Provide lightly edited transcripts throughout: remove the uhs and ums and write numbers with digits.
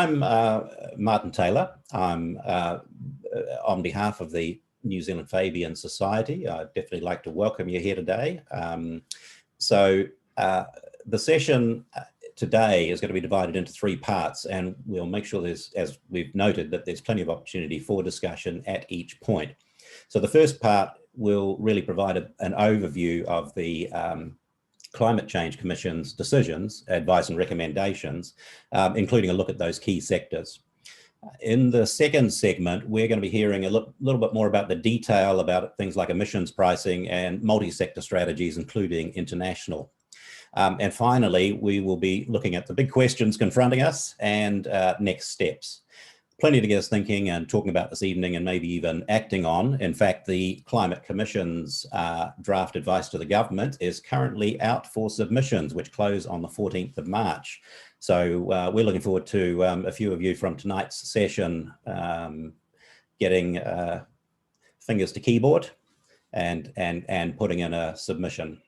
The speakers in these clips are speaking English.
I'm Martin Taylor. I'm on behalf of the New Zealand Fabian Society. I'd definitely like to welcome you here today. The session today is going to be divided into three parts, and we'll make sure there's, as we've noted, that there's plenty of opportunity for discussion at each point. So the first part will really provide an overview of the Climate Change Commission's decisions, advice and recommendations, including a look at those key sectors. In the second segment, we're going to be hearing a little bit more about the detail about things like emissions pricing and multi-sector strategies, including international. And finally, we will be looking at the big questions confronting us and next steps. Plenty to get us thinking and talking about this evening, and maybe even acting on. In fact, the Climate Commission's draft advice to the government is currently out for submissions, which close on the 14th of March. So we're looking forward to a few of you from tonight's session getting fingers to keyboard and putting in a submission.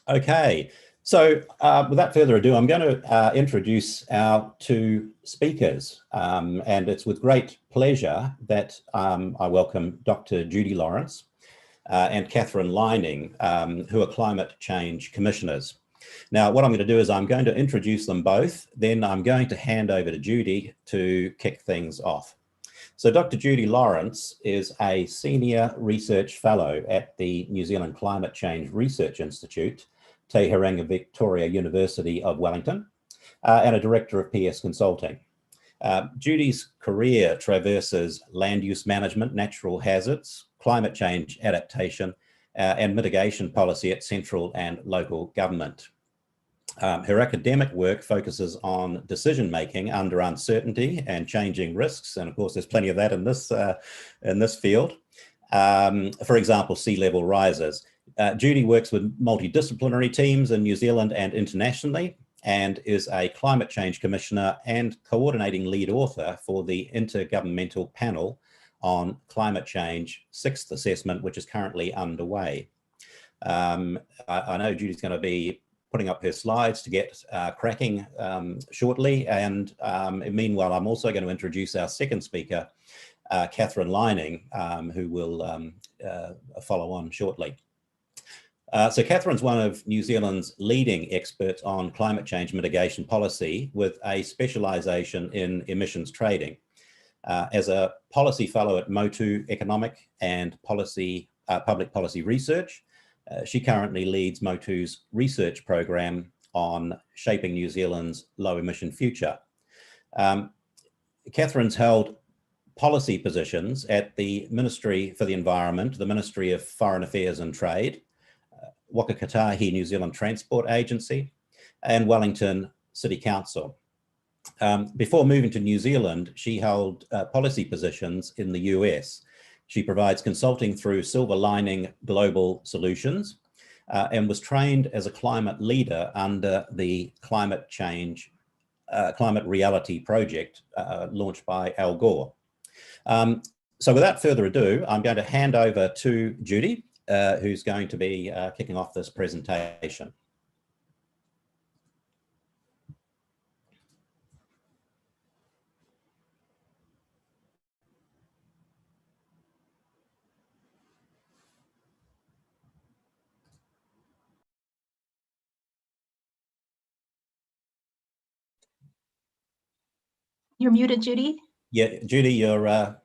Okay. So without further ado, I'm going to introduce our two speakers, and it's with great pleasure that I welcome Dr. Judy Lawrence and Catherine Lining, who are Climate Change Commissioners. Now, what I'm going to do is I'm going to introduce them both, then I'm going to hand over to Judy to kick things off. So Dr. Judy Lawrence is a Senior Research Fellow at the New Zealand Climate Change Research Institute, Te Herenga Victoria University of Wellington, and a Director of PS Consulting. Judy's career traverses land use management, natural hazards, climate change adaptation, and mitigation policy at central and local government. Her academic work focuses on decision-making under uncertainty and changing risks, and of course there's plenty of that in this field. For example, sea level rises. Judy works with multidisciplinary teams in New Zealand and internationally, and is a climate change commissioner and coordinating lead author for the Intergovernmental Panel on Climate Change 6th Assessment, which is currently underway. I know Judy's going to be putting up her slides to get cracking shortly, and meanwhile I'm also going to introduce our second speaker, Catherine Lining, who will follow on shortly. So Catherine's one of New Zealand's leading experts on climate change mitigation policy, with a specialisation in emissions trading. As a policy fellow at Motu Economic and Public Policy Research, she currently leads Motu's research program on shaping New Zealand's low emission future. Catherine's held policy positions at the Ministry for the Environment, the Ministry of Foreign Affairs and Trade, Wakakatahi New Zealand Transport Agency, and Wellington City Council. Before moving to New Zealand, she held policy positions in the US. She provides consulting through Silver Lining Global Solutions and was trained as a climate leader under the Climate Reality Project launched by Al Gore. So without further ado, I'm going to hand over to Judy, who's going to be kicking off this presentation. You're muted, Judy. Yeah, Judy, you're...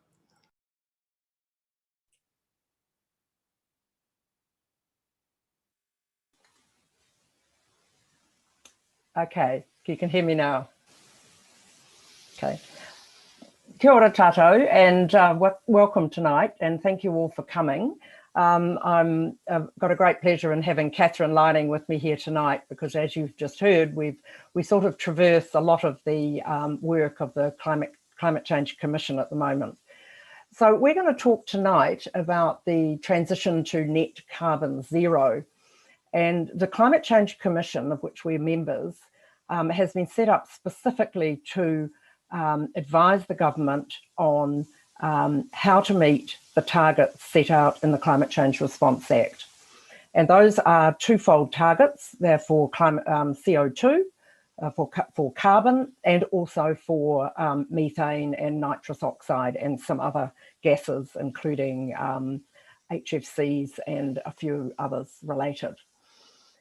Okay, you can hear me now. Okay. Kia ora tātou, and welcome tonight, and thank you all for coming. I've got a great pleasure in having Catherine Lining with me here tonight, because as you've just heard, we sort of traverse a lot of the work of the Climate Change Commission at the moment. So we're going to talk tonight about the transition to net carbon zero. And the Climate Change Commission, of which we're members, has been set up specifically to advise the government on how to meet the targets set out in the Climate Change Response Act. And those are twofold targets. They're for climate, CO2, for carbon, and also for methane and nitrous oxide and some other gases, including HFCs and a few others related.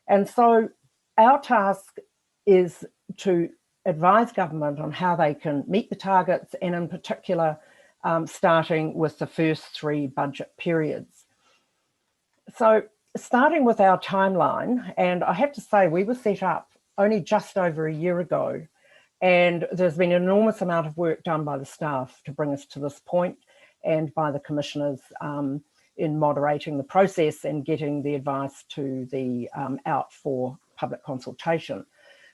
And so our task is to advise government on how they can meet the targets, and in particular, starting with the first 3 budget periods. So starting with our timeline, and I have to say we were set up only just over a year ago, and there's been an enormous amount of work done by the staff to bring us to this point, and by the commissioners in moderating the process and getting the advice to the out for public consultation.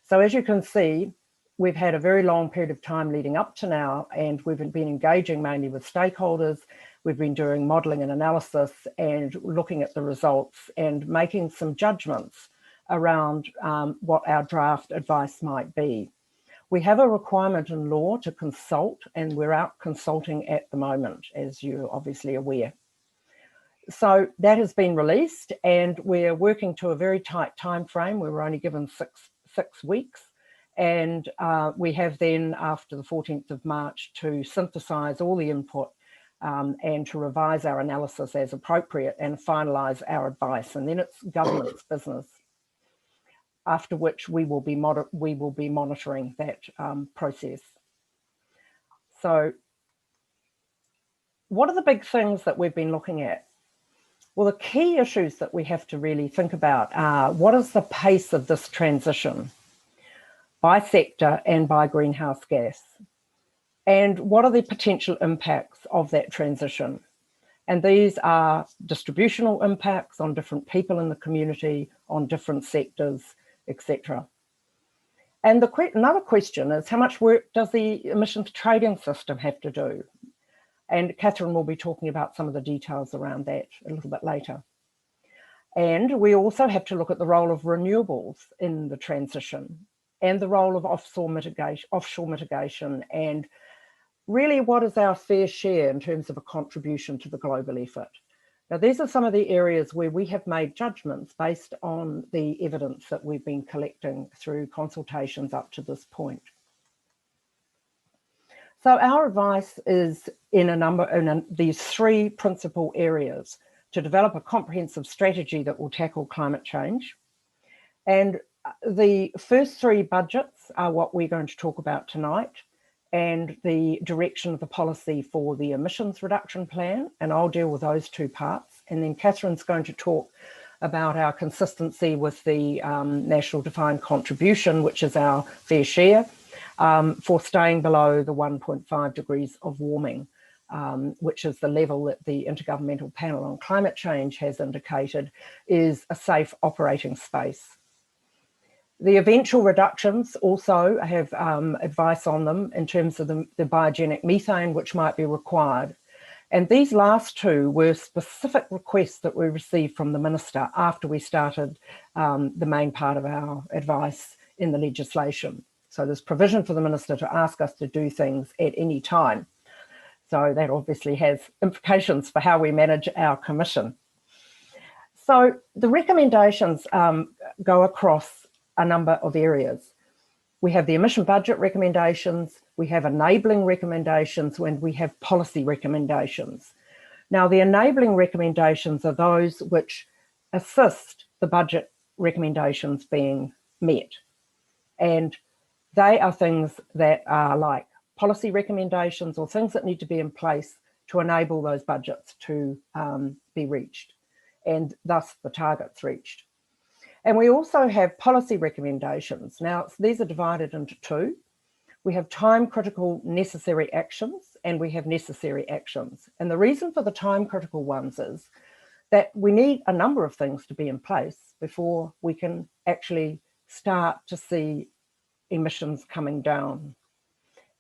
So as you can see, we've had a very long period of time leading up to now, and we've been engaging mainly with stakeholders. We've been doing modelling and analysis and looking at the results and making some judgments around what our draft advice might be. We have a requirement in law to consult, and we're out consulting at the moment, as you're obviously aware. So that has been released, and we're working to a very tight time frame. We were only given six weeks, and we have then, after the 14th of March, to synthesize all the input and to revise our analysis as appropriate and finalise our advice. And then it's government's business, after which we will be monitoring that process. So what are the big things that we've been looking at? Well, the key issues that we have to really think about are, what is the pace of this transition by sector and by greenhouse gas? And what are the potential impacts of that transition? And these are distributional impacts on different people in the community, on different sectors, etc. And another question is, how much work does the emissions trading system have to do? And Catherine will be talking about some of the details around that a little bit later. And we also have to look at the role of renewables in the transition, and the role of offshore mitigation, and really what is our fair share in terms of a contribution to the global effort. Now, these are some of the areas where we have made judgments based on the evidence that we've been collecting through consultations up to this point. So our advice is in these 3 principal areas: to develop a comprehensive strategy that will tackle climate change. And the first 3 budgets are what we're going to talk about tonight, and the direction of the policy for the emissions reduction plan, and I'll deal with those 2 parts. And then Catherine's going to talk about our consistency with the National Defined Contribution, which is our fair share, for staying below the 1.5 degrees of warming, which is the level that the Intergovernmental Panel on Climate Change has indicated is a safe operating space. The eventual reductions also have advice on them in terms of the biogenic methane, which might be required. And these last 2 were specific requests that we received from the Minister after we started the main part of our advice in the legislation. So there's provision for the Minister to ask us to do things at any time. So that obviously has implications for how we manage our commission. So the recommendations go across a number of areas. We have the emission budget recommendations, we have enabling recommendations, and we have policy recommendations. Now, the enabling recommendations are those which assist the budget recommendations being met. And they are things that are like policy recommendations or things that need to be in place to enable those budgets to be reached, and thus the targets reached. And we also have policy recommendations. Now, these are divided into 2. We have time-critical necessary actions, and we have necessary actions. And the reason for the time-critical ones is that we need a number of things to be in place before we can actually start to see emissions coming down.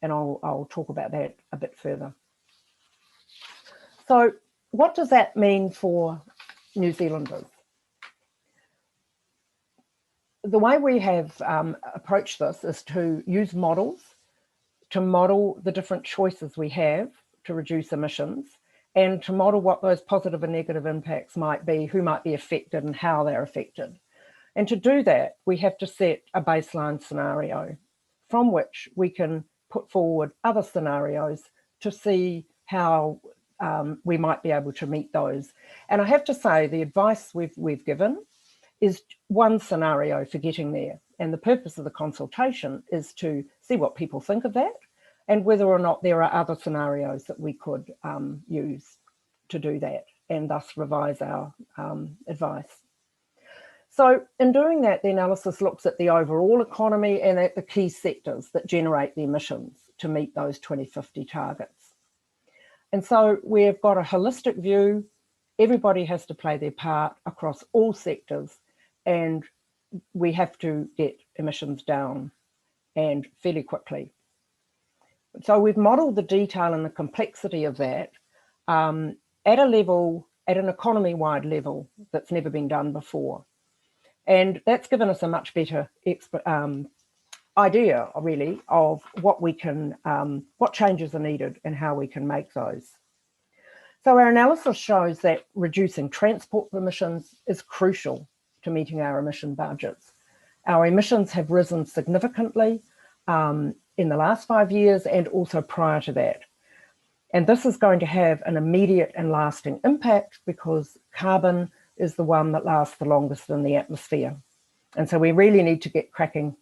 And I'll talk about that a bit further. So what does that mean for New Zealanders? The way we have approached this is to use models to model the different choices we have to reduce emissions, and to model what those positive and negative impacts might be, who might be affected and how they're affected. And to do that, we have to set a baseline scenario from which we can put forward other scenarios to see how we might be able to meet those. And I have to say, the advice we've given is one scenario for getting there. And the purpose of the consultation is to see what people think of that and whether or not there are other scenarios that we could use to do that and thus revise our advice. So in doing that, the analysis looks at the overall economy and at the key sectors that generate the emissions to meet those 2050 targets. And so we've got a holistic view. Everybody has to play their part across all sectors, and we have to get emissions down, and fairly quickly. So we've modelled the detail and the complexity of that at a level, at an economy-wide level that's never been done before. And that's given us a much better idea, really, of what we can, what changes are needed and how we can make those. So our analysis shows that reducing transport emissions is crucial to meeting our emission budgets. Our emissions have risen significantly in the last 5 years and also prior to that. And this is going to have an immediate and lasting impact because carbon is the one that lasts the longest in the atmosphere. And so we really need to get cracking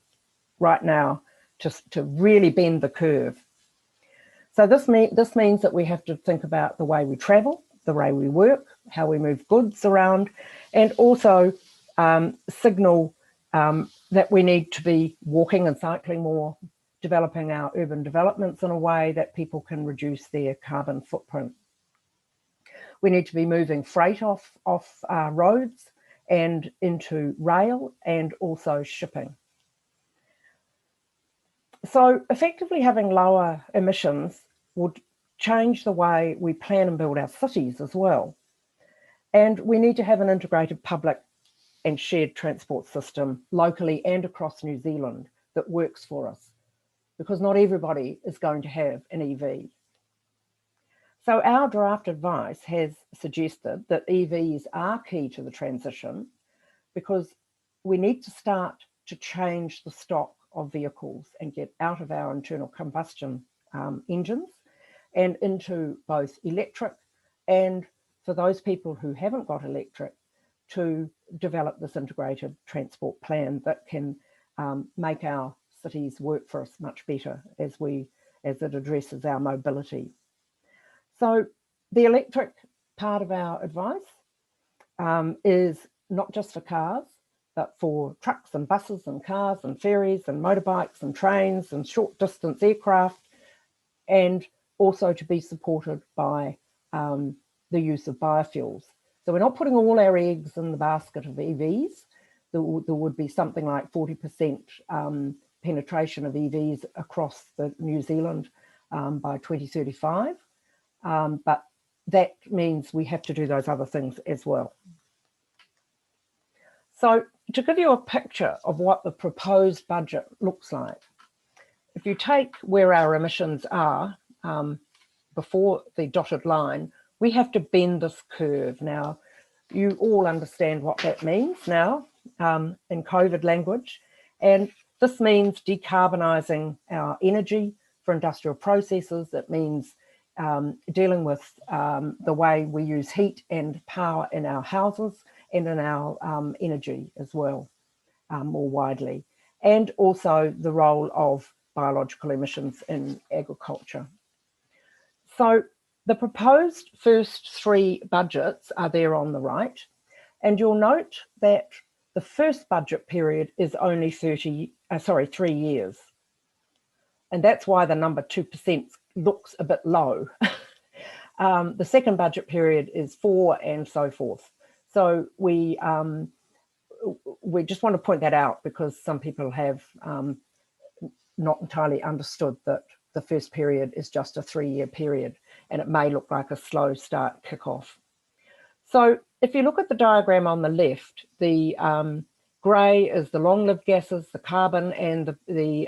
right now to really bend the curve. So this means that we have to think about the way we travel, the way we work, how we move goods around, and also signal that we need to be walking and cycling more, developing our urban developments in a way that people can reduce their carbon footprint. We need to be moving freight off roads and into rail and also shipping. So effectively having lower emissions would change the way we plan and build our cities as well. And we need to have an integrated public and shared transport system locally and across New Zealand that works for us, because not everybody is going to have an EV. So our draft advice has suggested that EVs are key to the transition because we need to start to change the stock of vehicles and get out of our internal combustion engines and into both electric, and for those people who haven't got electric, to develop this integrated transport plan that can make our cities work for us much better as it addresses our mobility. So the electric part of our advice is not just for cars, but for trucks and buses and cars and ferries and motorbikes and trains and short distance aircraft, and also to be supported by the use of biofuels. So we're not putting all our eggs in the basket of EVs. There would be something like 40% penetration of EVs across New Zealand by 2035. But that means we have to do those other things as well. So to give you a picture of what the proposed budget looks like, if you take where our emissions are before the dotted line, we have to bend this curve. Now, you all understand what that means now in COVID language, and this means decarbonising our energy for industrial processes. It means dealing with the way we use heat and power in our houses and in our energy as well, more widely, and also the role of biological emissions in agriculture. So the proposed first three budgets are there on the right, and you'll note that the first budget period is only 3 years. And that's why the number 2% looks a bit low. The second budget period is 4 and so forth. So we just want to point that out because some people have not entirely understood that the first period is just a 3-year period and it may look like a slow start kickoff. So if you look at the diagram on the left, the grey is the long-lived gases, the carbon, and the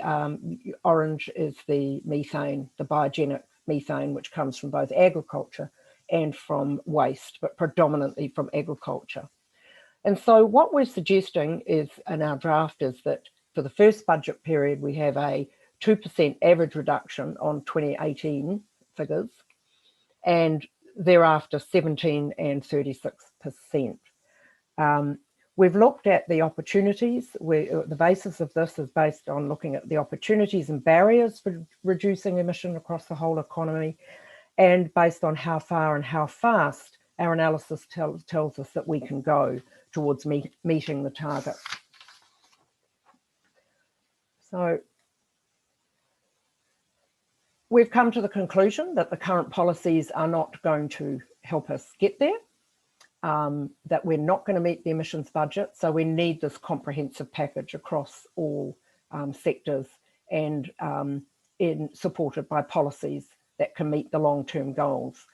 orange is the methane, the biogenic methane, which comes from both agriculture and from waste, but predominantly from agriculture. And so what we're suggesting is in our draft is that for the first budget period, we have a 2% average reduction on 2018 figures, and thereafter 17 and 36%. We've looked at the opportunities. The basis of this is based on looking at the opportunities and barriers for reducing emission across the whole economy, and based on how far and how fast our analysis tells us that we can go towards meeting the target. So we've come to the conclusion that the current policies are not going to help us get there. That we're not going to meet the emissions budget, so we need this comprehensive package across all sectors and supported by policies that can meet the long-term goals.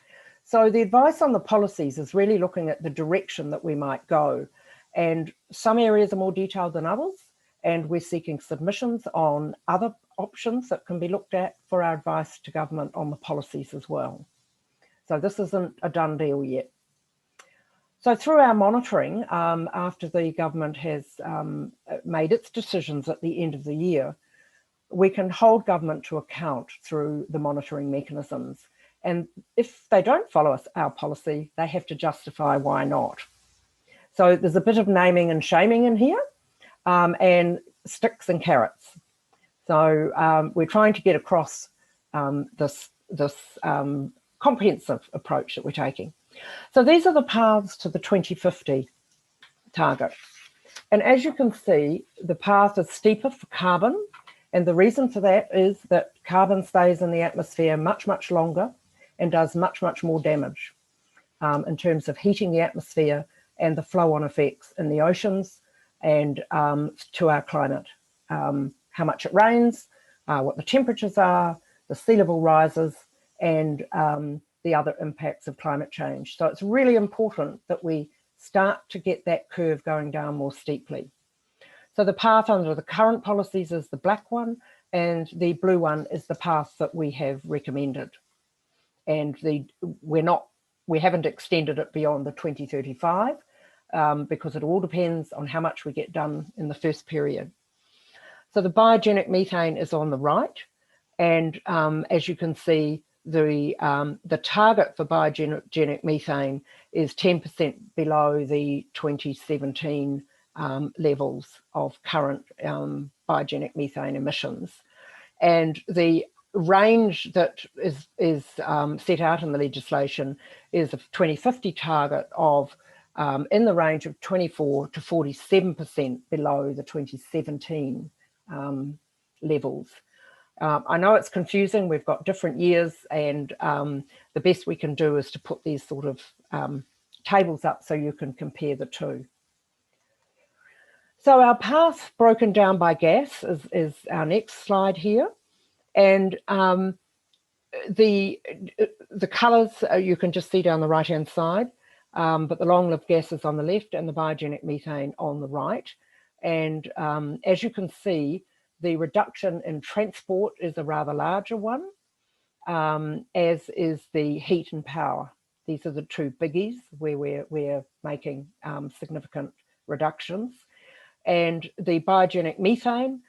So the advice on the policies is really looking at the direction that we might go, and some areas are more detailed than others, and we're seeking submissions on other options that can be looked at for our advice to government on the policies as well. So this isn't a done deal yet. So through our monitoring, after the government has made its decisions at the end of the year, we can hold government to account through the monitoring mechanisms. And if they don't follow our policy, they have to justify why not. So there's a bit of naming and shaming in here, and sticks and carrots. So we're trying to get across this comprehensive approach that we're taking. So these are the paths to the 2050 target. And as you can see, the path is steeper for carbon. And the reason for that is that carbon stays in the atmosphere much, much longer and does much, much more damage in terms of heating the atmosphere and the flow-on effects in the oceans and to our climate. How much it rains, what the temperatures are, the sea level rises, and the other impacts of climate change. So it's really important that we start to get that curve going down more steeply. So the path under the current policies is the black one, and the blue one is the path that we have recommended. And we haven't extended it beyond the 2035 because it all depends on how much we get done in the first period. So the biogenic methane is on the right, and as you can see, the target for biogenic methane is 10% below the 2017 levels of current biogenic methane emissions. And the range that is set out in the legislation is a 2050 target of in the range of 24 to 47% below the 2017 levels. I know it's confusing. We've got different years, and the best we can do is to put these sort of tables up so you can compare the two. So our path broken down by gas is our next slide here. And the colours you can just see down the right-hand side, but the long-lived gases on the left and the biogenic methane on the right. And as you can see, the reduction in transport is a rather larger one, as is the heat and power. These are the two biggies where we're making significant reductions. And the biogenic methane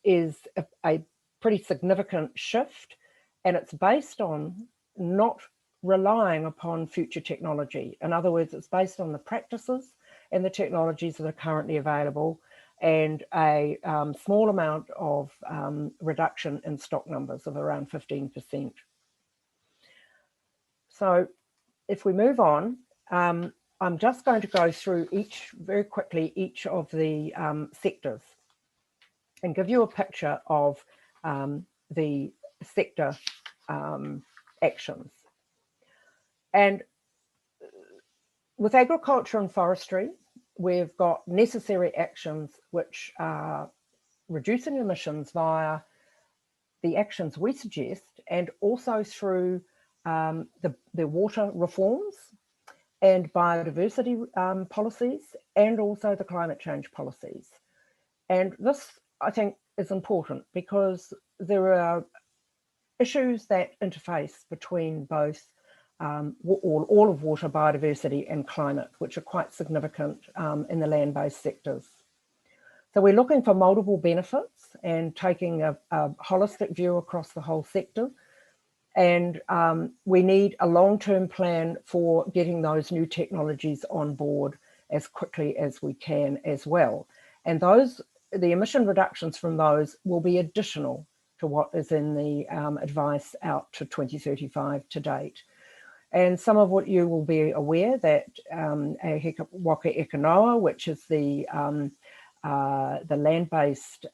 is a pretty significant shift, and it's based on not relying upon future technology. In other words, it's based on the practices and the technologies that are currently available, and a small amount of reduction in stock numbers of around 15%. So if we move on, I'm just going to go through very quickly each of the sectors and give you a picture of the sector actions. And with agriculture and forestry, we've got necessary actions which are reducing emissions via the actions we suggest, and also through the water reforms and biodiversity policies, and also the climate change policies. And this, I think, is important because there are issues that interface between both all of water, biodiversity and climate, which are quite significant in the land-based sectors. So we're looking for multiple benefits and taking a holistic view across the whole sector. And we need a long-term plan for getting those new technologies on board as quickly as we can as well. And the emission reductions from those will be additional to what is in the advice out to 2035 to date. And some of what you will be aware that AOTEAROA, which is the land-based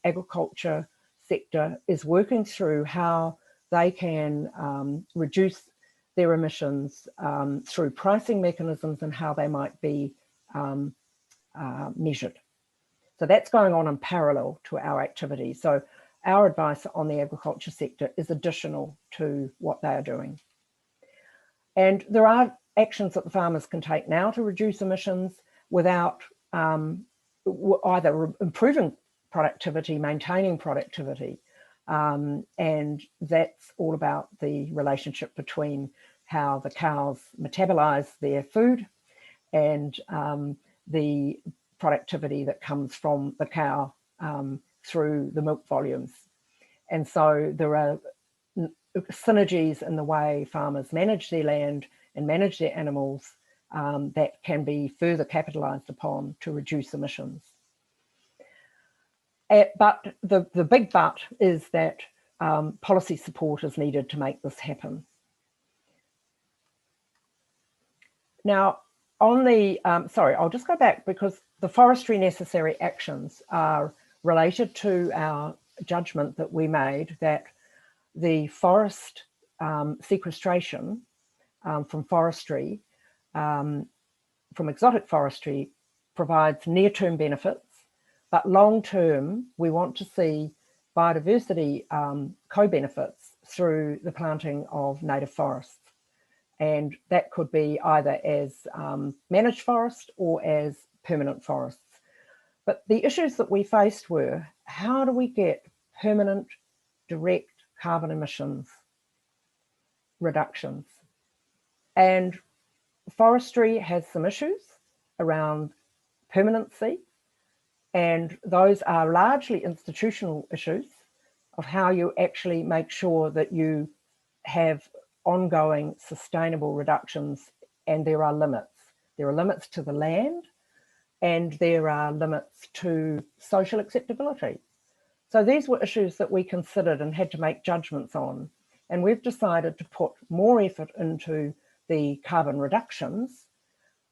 agriculture sector, is working through how they can reduce their emissions through pricing mechanisms and how they might be measured. So that's going on in parallel to our activity. So our advice on the agriculture sector is additional to what they are doing. And there are actions that the farmers can take now to reduce emissions without either improving productivity, maintaining productivity. And that's all about the relationship between how the cows metabolize their food and the productivity that comes from the cow through the milk volumes. And so there are synergies in the way farmers manage their land and manage their animals that can be further capitalized upon to reduce emissions. But the big but is that policy support is needed to make this happen. Now, on the, sorry, I'll just go back because the forestry necessary actions are related to our judgment that we made that the forest sequestration from forestry, from exotic forestry, provides near-term benefits, but long-term, we want to see biodiversity co-benefits through the planting of native forests. And that could be either as managed forest or as permanent forests. But the issues that we faced were, how do we get permanent direct carbon emissions reductions? And forestry has some issues around permanency, and those are largely institutional issues of how you actually make sure that you have ongoing sustainable reductions, and there are limits. There are limits to the land and there are limits to social acceptability. So these were issues that we considered and had to make judgments on. And we've decided to put more effort into the carbon reductions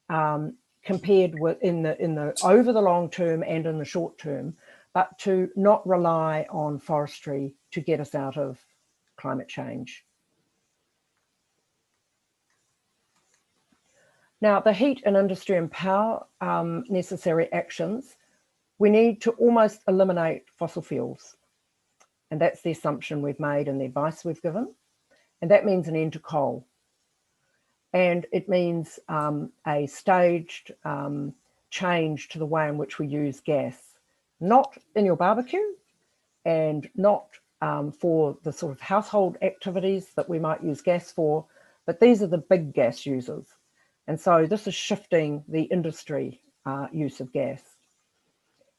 compared with in the over the long term and in the short term, but to not rely on forestry to get us out of climate change. Now, the heat and industry and power necessary actions, we need to almost eliminate fossil fuels. And that's the assumption we've made and the advice we've given. And that means an end to coal. And it means a staged change to the way in which we use gas, not in your barbecue and not for the sort of household activities that we might use gas for, but these are the big gas users. And so this is shifting the industry use of gas.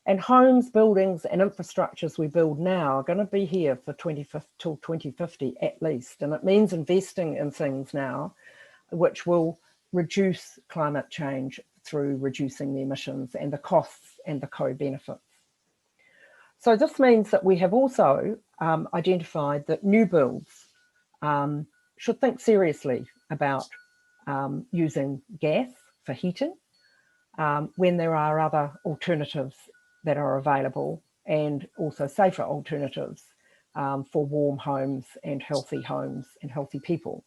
And homes, buildings and infrastructures we build now are going to be here for till 2050 at least. And it means investing in things now which will reduce climate change through reducing the emissions and the costs and the co-benefits. So this means that we have also identified that new builds should think seriously about using gas for heating when there are other alternatives that are available, and also safer alternatives for warm homes and healthy people.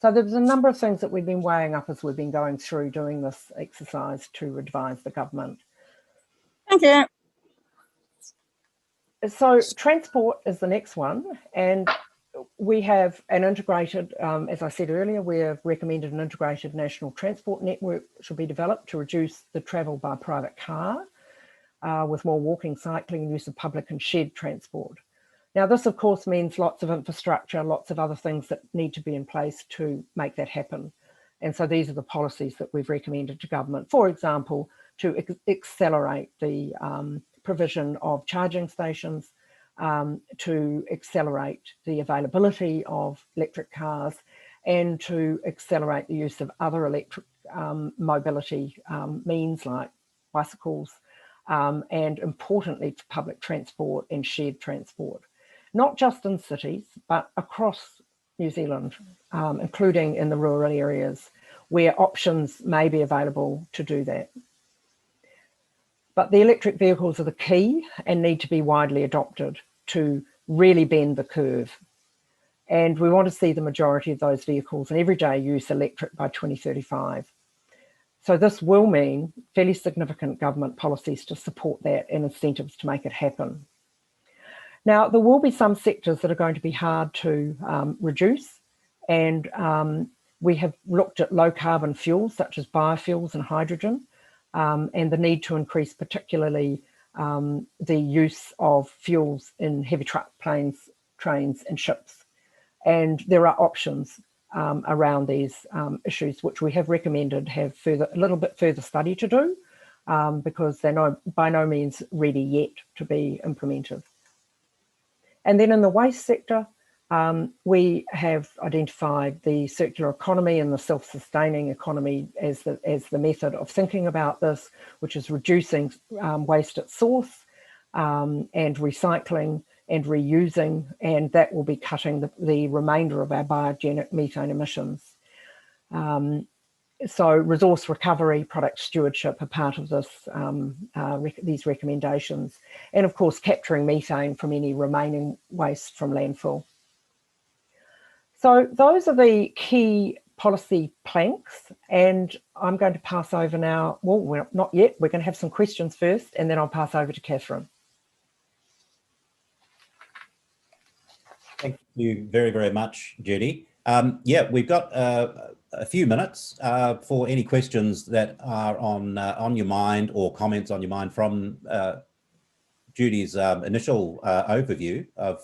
So there's a number of things that we've been weighing up as we've been going through doing this exercise to advise the government. Thank you. So transport is the next one, and we have an integrated, as I said earlier, we have recommended an integrated national transport network should be developed to reduce the travel by private car with more walking, cycling and use of public and shared transport. Now, this, of course, means lots of infrastructure, lots of other things that need to be in place to make that happen. And so these are the policies that we've recommended to government, for example, to accelerate the provision of charging stations, to accelerate the availability of electric cars, and to accelerate the use of other electric mobility means like bicycles, and importantly, public transport and shared transport, not just in cities, but across New Zealand, including in the rural areas where options may be available to do that. But the electric vehicles are the key and need to be widely adopted to really bend the curve. And we want to see the majority of those vehicles in everyday use electric by 2035. So this will mean fairly significant government policies to support that and incentives to make it happen. Now, there will be some sectors that are going to be hard to reduce, and we have looked at low carbon fuels such as biofuels and hydrogen, and the need to increase particularly the use of fuels in heavy truck, planes, trains and ships. And there are options around these issues, which we have recommended have a little bit further study to do, because they're by no means ready yet to be implemented. And then in the waste sector, we have identified the circular economy and the self-sustaining economy as the method of thinking about this, which is reducing waste at source and recycling and reusing, and that will be cutting the remainder of our biogenic methane emissions. So resource recovery, product stewardship are part of this, these recommendations. And of course, capturing methane from any remaining waste from landfill. So those are the key policy planks, and I'm going to pass over now. Well, not yet. We're going to have some questions first, and then I'll pass over to Catherine. Thank you very, very much, Judy. Yeah, we've got a few minutes for any questions that are on your mind or comments on your mind from Judy's initial overview of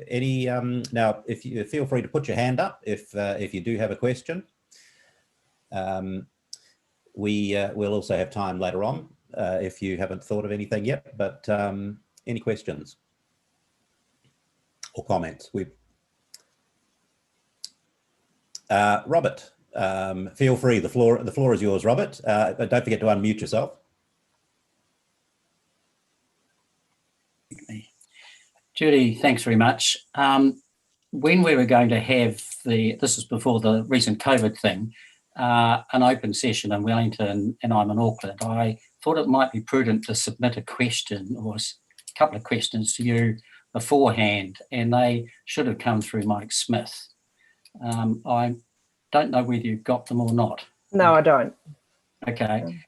any. Now, if you feel free to put your hand up if you do have a question. We'll also have time later on if you haven't thought of anything yet. But any questions or comments? Robert, feel free. The floor is yours, Robert. Don't forget to unmute yourself. Judy, thanks very much. When we were going to have this is before the recent COVID thing, an open session in Wellington, and I'm in Auckland, I thought it might be prudent to submit a question or a couple of questions to you beforehand, and they should have come through Mike Smith. I don't know whether you've got them or not. No, I don't. Okay.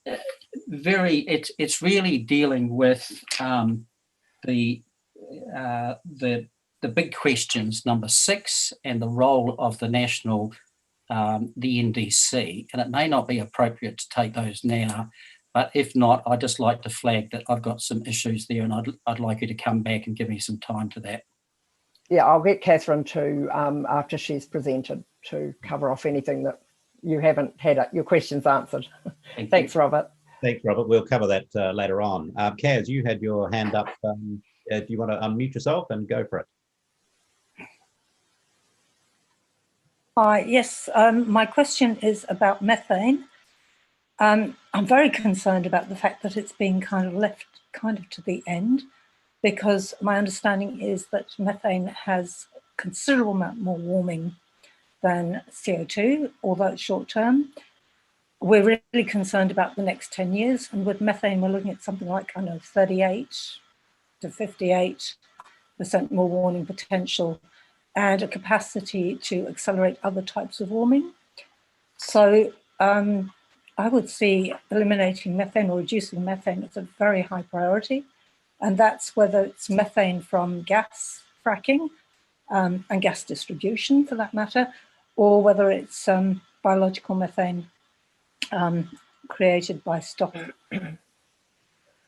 It's really dealing with the big questions, number 6, and the role of the national, the NDC. And it may not be appropriate to take those now, but if not, I'd just like to flag that I've got some issues there, and I'd like you to come back and give me some time to that. Yeah, I'll get Catherine to, after she's presented, to cover off anything that you haven't had your questions answered. Thanks, Robert. Thanks, Robert. We'll cover that later on. Kaz, you had your hand up. Do you want to unmute yourself and go for it? Hi, yes, my question is about methane. I'm very concerned about the fact that it's being kind of left to the end, because my understanding is that methane has considerable amount more warming than CO2, although it's short term. We're really concerned about the next 10 years, and with methane, we're looking at something like, 38 to 58% more warming potential, and a capacity to accelerate other types of warming. So I would see eliminating methane or reducing methane as a very high priority. And that's whether it's methane from gas fracking and gas distribution, for that matter, or whether it's biological methane created by stock.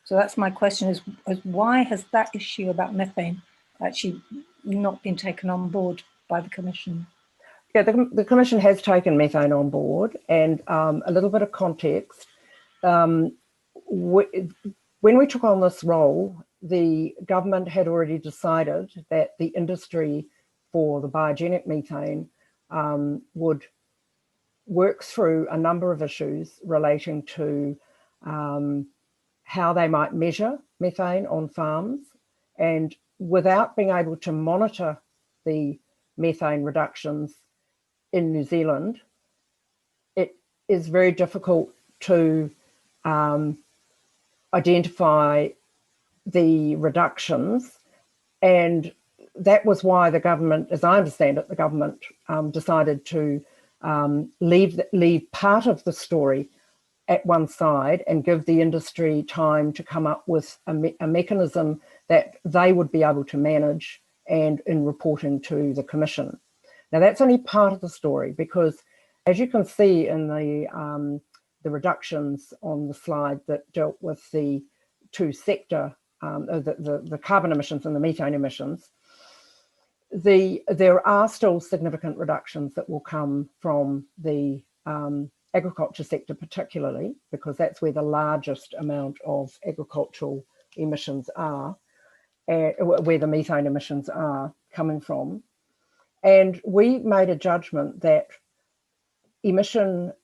So that's my question: is why has that issue about methane actually not been taken on board by the Commission? Yeah, the Commission has taken methane on board, and a little bit of context. When we took on this role, the government had already decided that the industry for the biogenic methane would work through a number of issues relating to how they might measure methane on farms, and without being able to monitor the methane reductions in New Zealand, it is very difficult to identify the reductions. And that was why the government, as I understand it, the government decided to leave part of the story at one side and give the industry time to come up with a mechanism that they would be able to manage and in reporting to the Commission. Now, that's only part of the story, because as you can see in the reductions on the slide that dealt with the two sector, the carbon emissions and the methane emissions, there are still significant reductions that will come from the agriculture sector, particularly because that's where the largest amount of agricultural emissions are, where the methane emissions are coming from. And we made a judgment that emissions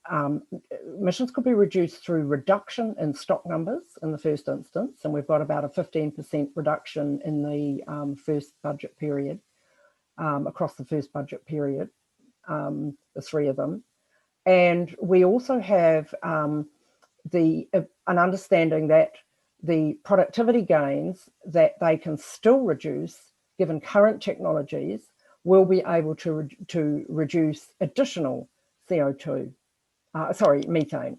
could be reduced through reduction in stock numbers in the first instance, and we've got about a 15% reduction in the first budget period, across the first budget period, the three of them. And we also have an understanding that the productivity gains that they can still reduce, given current technologies, will be able to reduce additional CO2, methane.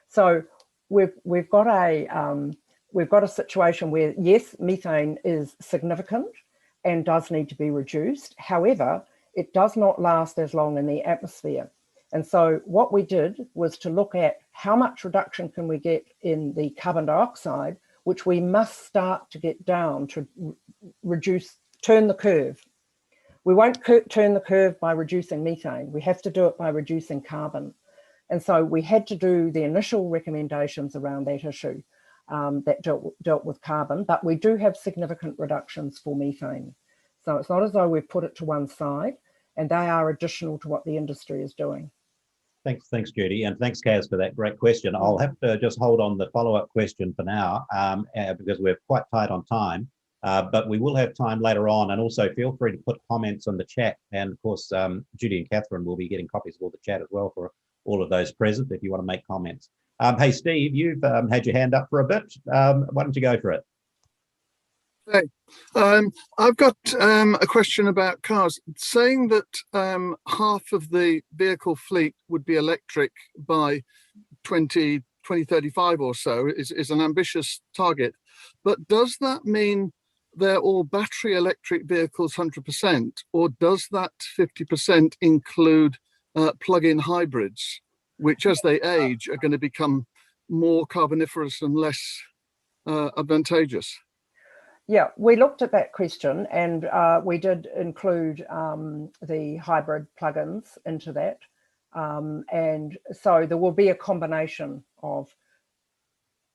So we've got a situation where, yes, methane is significant and does need to be reduced. However, it does not last as long in the atmosphere. And so what we did was to look at how much reduction can we get in the carbon dioxide, which we must start to get down to turn the curve. We won't turn the curve by reducing methane. We have to do it by reducing carbon. And so we had to do the initial recommendations around that issue that dealt with carbon, but we do have significant reductions for methane. So it's not as though we've put it to one side, and they are additional to what the industry is doing. Thanks, Judy, and thanks, Kaz, for that great question. I'll have to just hold on the follow-up question for now because we're quite tight on time, but we will have time later on, and also feel free to put comments on the chat. And of course, Judy and Catherine will be getting copies of all the chat as well for all of those present if you want to make comments. Hey, Steve, you've had your hand up for a bit. Why don't you go for it? Hey, I've got a question about cars. Saying that half of the vehicle fleet would be electric by 2035 or so is an ambitious target. But does that mean they're all battery electric vehicles 100%? Or does that 50% include plug-in hybrids, which as they age are going to become more carboniferous and less advantageous? Yeah, we looked at that question, and we did include the hybrid plugins into that. And so there will be a combination of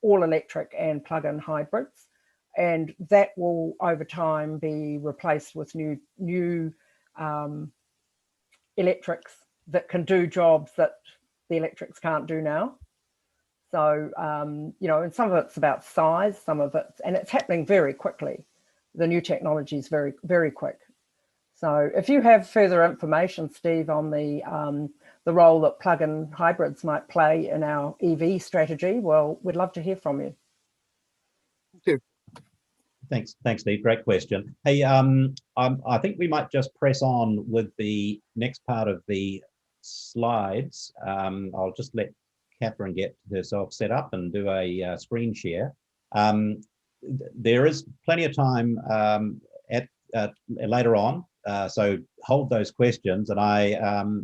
all electric and plug-in hybrids, and that will over time be replaced with new electrics that can do jobs that the electrics can't do now. So, you know, and some of it's about size, some of it, and it's happening very quickly. The new technology is very, very quick. So if you have further information, Steve, on the role that plug-in hybrids might play in our EV strategy, well, we'd love to hear from you. Thank you. Thanks, Steve. Great question. Hey, I think we might just press on with the next part of the slides. I'll just let Catherine get herself set up and do a screen share. There is plenty of time later on, so hold those questions. And I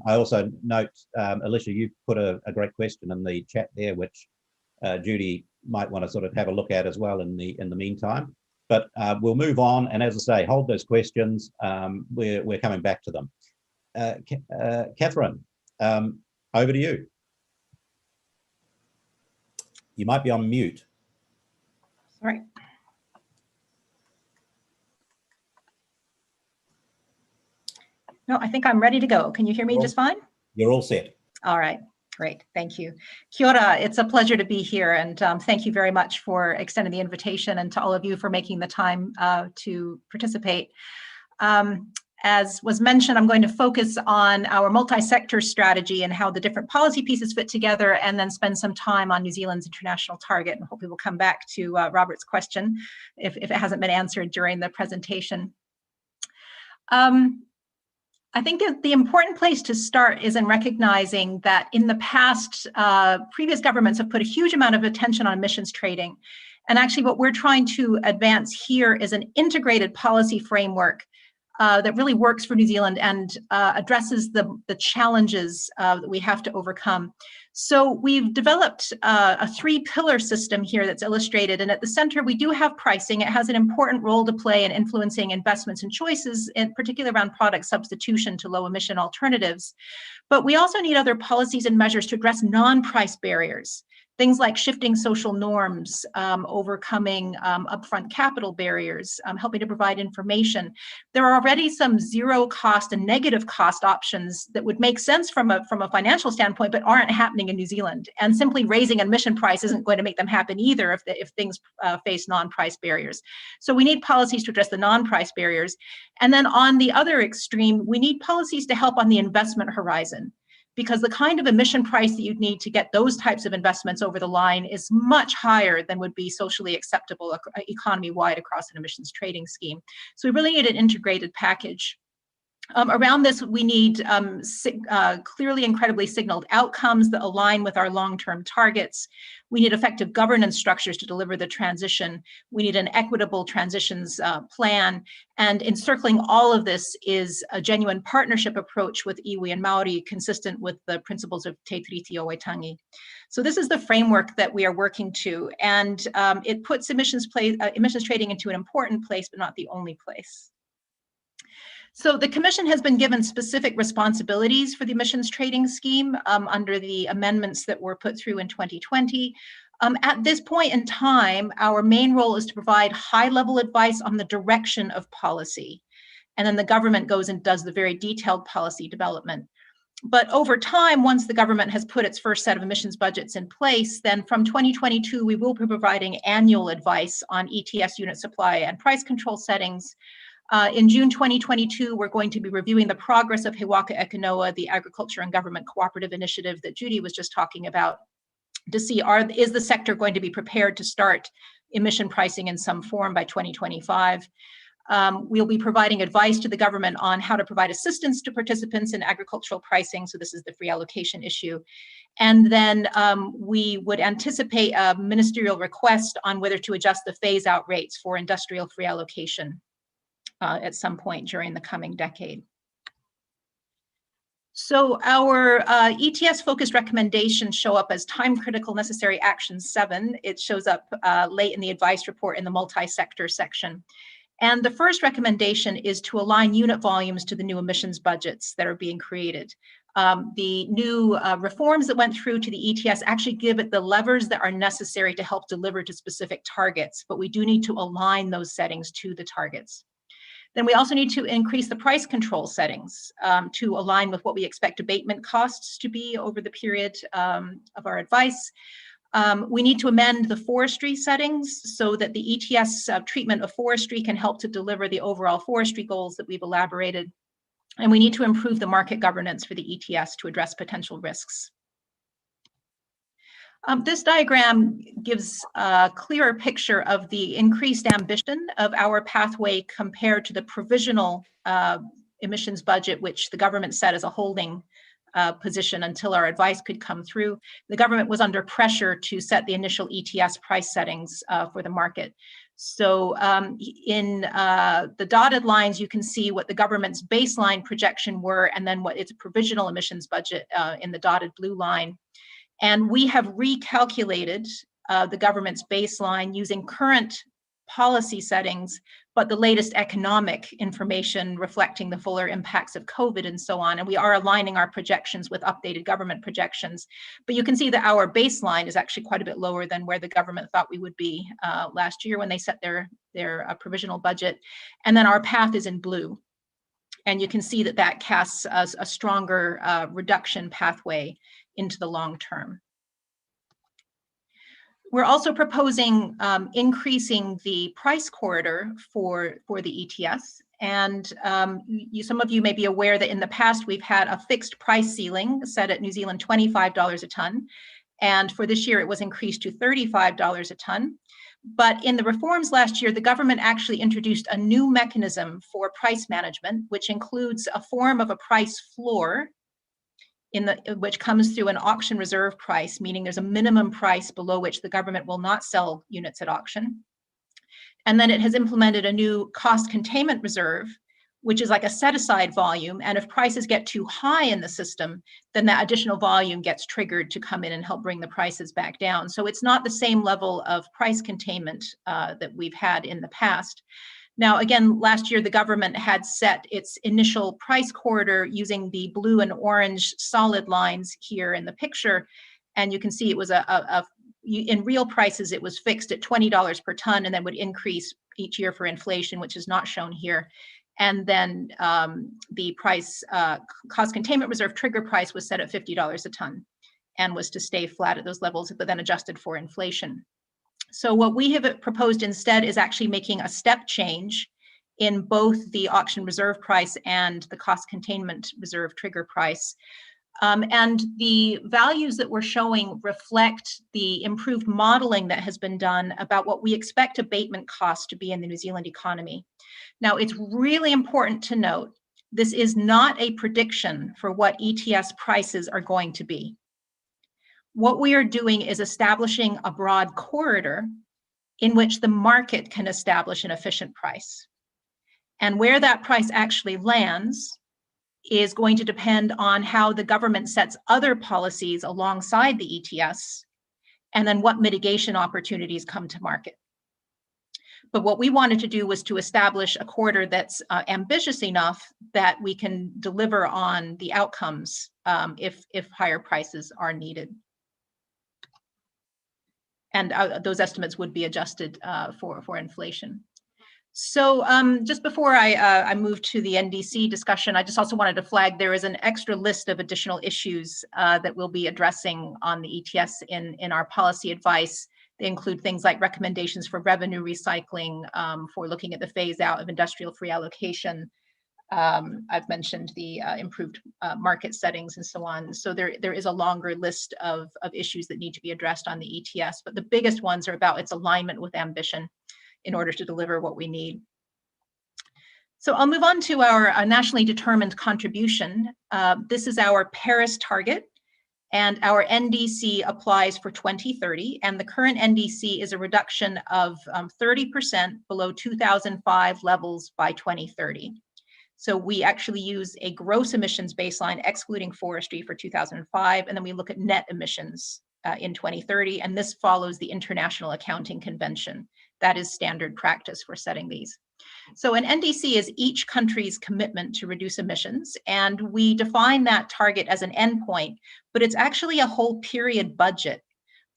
also note, Alicia, you've put a great question in the chat there, which Judy might want to sort of have a look at as well in the meantime. But we'll move on, and as I say, hold those questions. We're coming back to them. Catherine, over to you. You might be on mute. Sorry. No, I think I'm ready to go. Can you hear me just fine? You're all set. All right, great, thank you. Kia ora, it's a pleasure to be here, and thank you very much for extending the invitation, and to all of you for making the time to participate. As was mentioned, I'm going to focus on our multi-sector strategy and how the different policy pieces fit together, and then spend some time on New Zealand's international target, and hopefully we'll come back to Robert's question if it hasn't been answered during the presentation. I think that the important place to start is in recognizing that in the past, previous governments have put a huge amount of attention on emissions trading. And actually what we're trying to advance here is an integrated policy framework that really works for New Zealand and addresses the challenges that we have to overcome. So we've developed a three-pillar system here that's illustrated, and at the center we do have pricing. It has an important role to play in influencing investments and choices, in particular around product substitution to low-emission alternatives. But we also need other policies and measures to address non-price barriers. Things like shifting social norms, overcoming upfront capital barriers, helping to provide information. There are already some zero cost and negative cost options that would make sense from a financial standpoint, but aren't happening in New Zealand. And simply raising an emission price isn't going to make them happen either if things face non-price barriers. So we need policies to address the non-price barriers. And then on the other extreme, we need policies to help on the investment horizon, because the kind of emission price that you'd need to get those types of investments over the line is much higher than would be socially acceptable economy-wide across an emissions trading scheme. So we really need an integrated package. Around this, we need clearly and credibly signaled outcomes that align with our long-term targets. We need effective governance structures to deliver the transition. We need an equitable transitions plan. And encircling all of this is a genuine partnership approach with iwi and Maori, consistent with the principles of Te Tiriti o Waitangi. So this is the framework that we are working to, and it puts emissions trading into an important place, but not the only place. So the Commission has been given specific responsibilities for the emissions trading scheme under the amendments that were put through in 2020. At this point in time, our main role is to provide high-level advice on the direction of policy. And then the government goes and does the very detailed policy development. But over time, once the government has put its first set of emissions budgets in place, then from 2022, we will be providing annual advice on ETS unit supply and price control settings. In June 2022, we're going to be reviewing the progress of He Waka Eke Noa, the Agriculture and Government Cooperative Initiative that Judy was just talking about, to see is the sector going to be prepared to start emission pricing in some form by 2025. We'll be providing advice to the government on how to provide assistance to participants in agricultural pricing. So this is the free allocation issue. And then we would anticipate a ministerial request on whether to adjust the phase out rates for industrial free allocation at some point during the coming decade. So our ETS-focused recommendations show up as time-critical necessary action 7. It shows up late in the advice report in the multi-sector section. And the first recommendation is to align unit volumes to the new emissions budgets that are being created. The new reforms that went through to the ETS actually give it the levers that are necessary to help deliver to specific targets, but we do need to align those settings to the targets. Then we also need to increase the price control settings to align with what we expect abatement costs to be over the period of our advice. We need to amend the forestry settings so that the ETS treatment of forestry can help to deliver the overall forestry goals that we've elaborated. And we need to improve the market governance for the ETS to address potential risks. This diagram gives a clearer picture of the increased ambition of our pathway compared to the provisional emissions budget, which the government set as a holding position until our advice could come through. The government was under pressure to set the initial ETS price settings for the market. So in the dotted lines, you can see what the government's baseline projection were, and then what its provisional emissions budget in the dotted blue line. And we have recalculated the government's baseline using current policy settings, but the latest economic information reflecting the fuller impacts of COVID and so on. And we are aligning our projections with updated government projections. But you can see that our baseline is actually quite a bit lower than where the government thought we would be last year when they set their provisional budget. And then our path is in blue. And you can see that that casts a stronger reduction pathway into the long term. We're also proposing increasing the price corridor for the ETS. And some of you may be aware that in the past, we've had a fixed price ceiling set at New Zealand $25 a ton. And for this year, it was increased to $35 a ton. But in the reforms last year, the government actually introduced a new mechanism for price management, which includes a form of a price floor which comes through an auction reserve price, meaning there's a minimum price below which the government will not sell units at auction. And then it has implemented a new cost containment reserve, which is like a set-aside volume. And if prices get too high in the system, then that additional volume gets triggered to come in and help bring the prices back down. So it's not the same level of price containment that we've had in the past. Now, again, last year, the government had set its initial price corridor using the blue and orange solid lines here in the picture. And you can see it was in real prices, it was fixed at $20 per ton and then would increase each year for inflation, which is not shown here. And then the price cost containment reserve trigger price was set at $50 a ton and was to stay flat at those levels, but then adjusted for inflation. So what we have proposed instead is actually making a step change in both the auction reserve price and the cost containment reserve trigger price. And the values that we're showing reflect the improved modeling that has been done about what we expect abatement costs to be in the New Zealand economy. Now, it's really important to note, this is not a prediction for what ETS prices are going to be. What we are doing is establishing a broad corridor in which the market can establish an efficient price. And where that price actually lands is going to depend on how the government sets other policies alongside the ETS, and then what mitigation opportunities come to market. But what we wanted to do was to establish a corridor that's ambitious enough that we can deliver on the outcomes if higher prices are needed. And those estimates would be adjusted for inflation. So just before I move to the NDC discussion, I just also wanted to flag there is an extra list of additional issues that we'll be addressing on the ETS in our policy advice. They include things like recommendations for revenue recycling, for looking at the phase out of industrial free allocation. I've mentioned the improved market settings and so on. So there is a longer list of issues that need to be addressed on the ETS, but the biggest ones are about its alignment with ambition in order to deliver what we need. So I'll move on to our nationally determined contribution. This is our Paris target, and our NDC applies for 2030, and the current NDC is a reduction of 30% below 2005 levels by 2030. So we actually use a gross emissions baseline excluding forestry for 2005, and then we look at net emissions in 2030, and this follows the International Accounting Convention. That is standard practice for setting these. So an NDC is each country's commitment to reduce emissions, and we define that target as an endpoint, but it's actually a whole period budget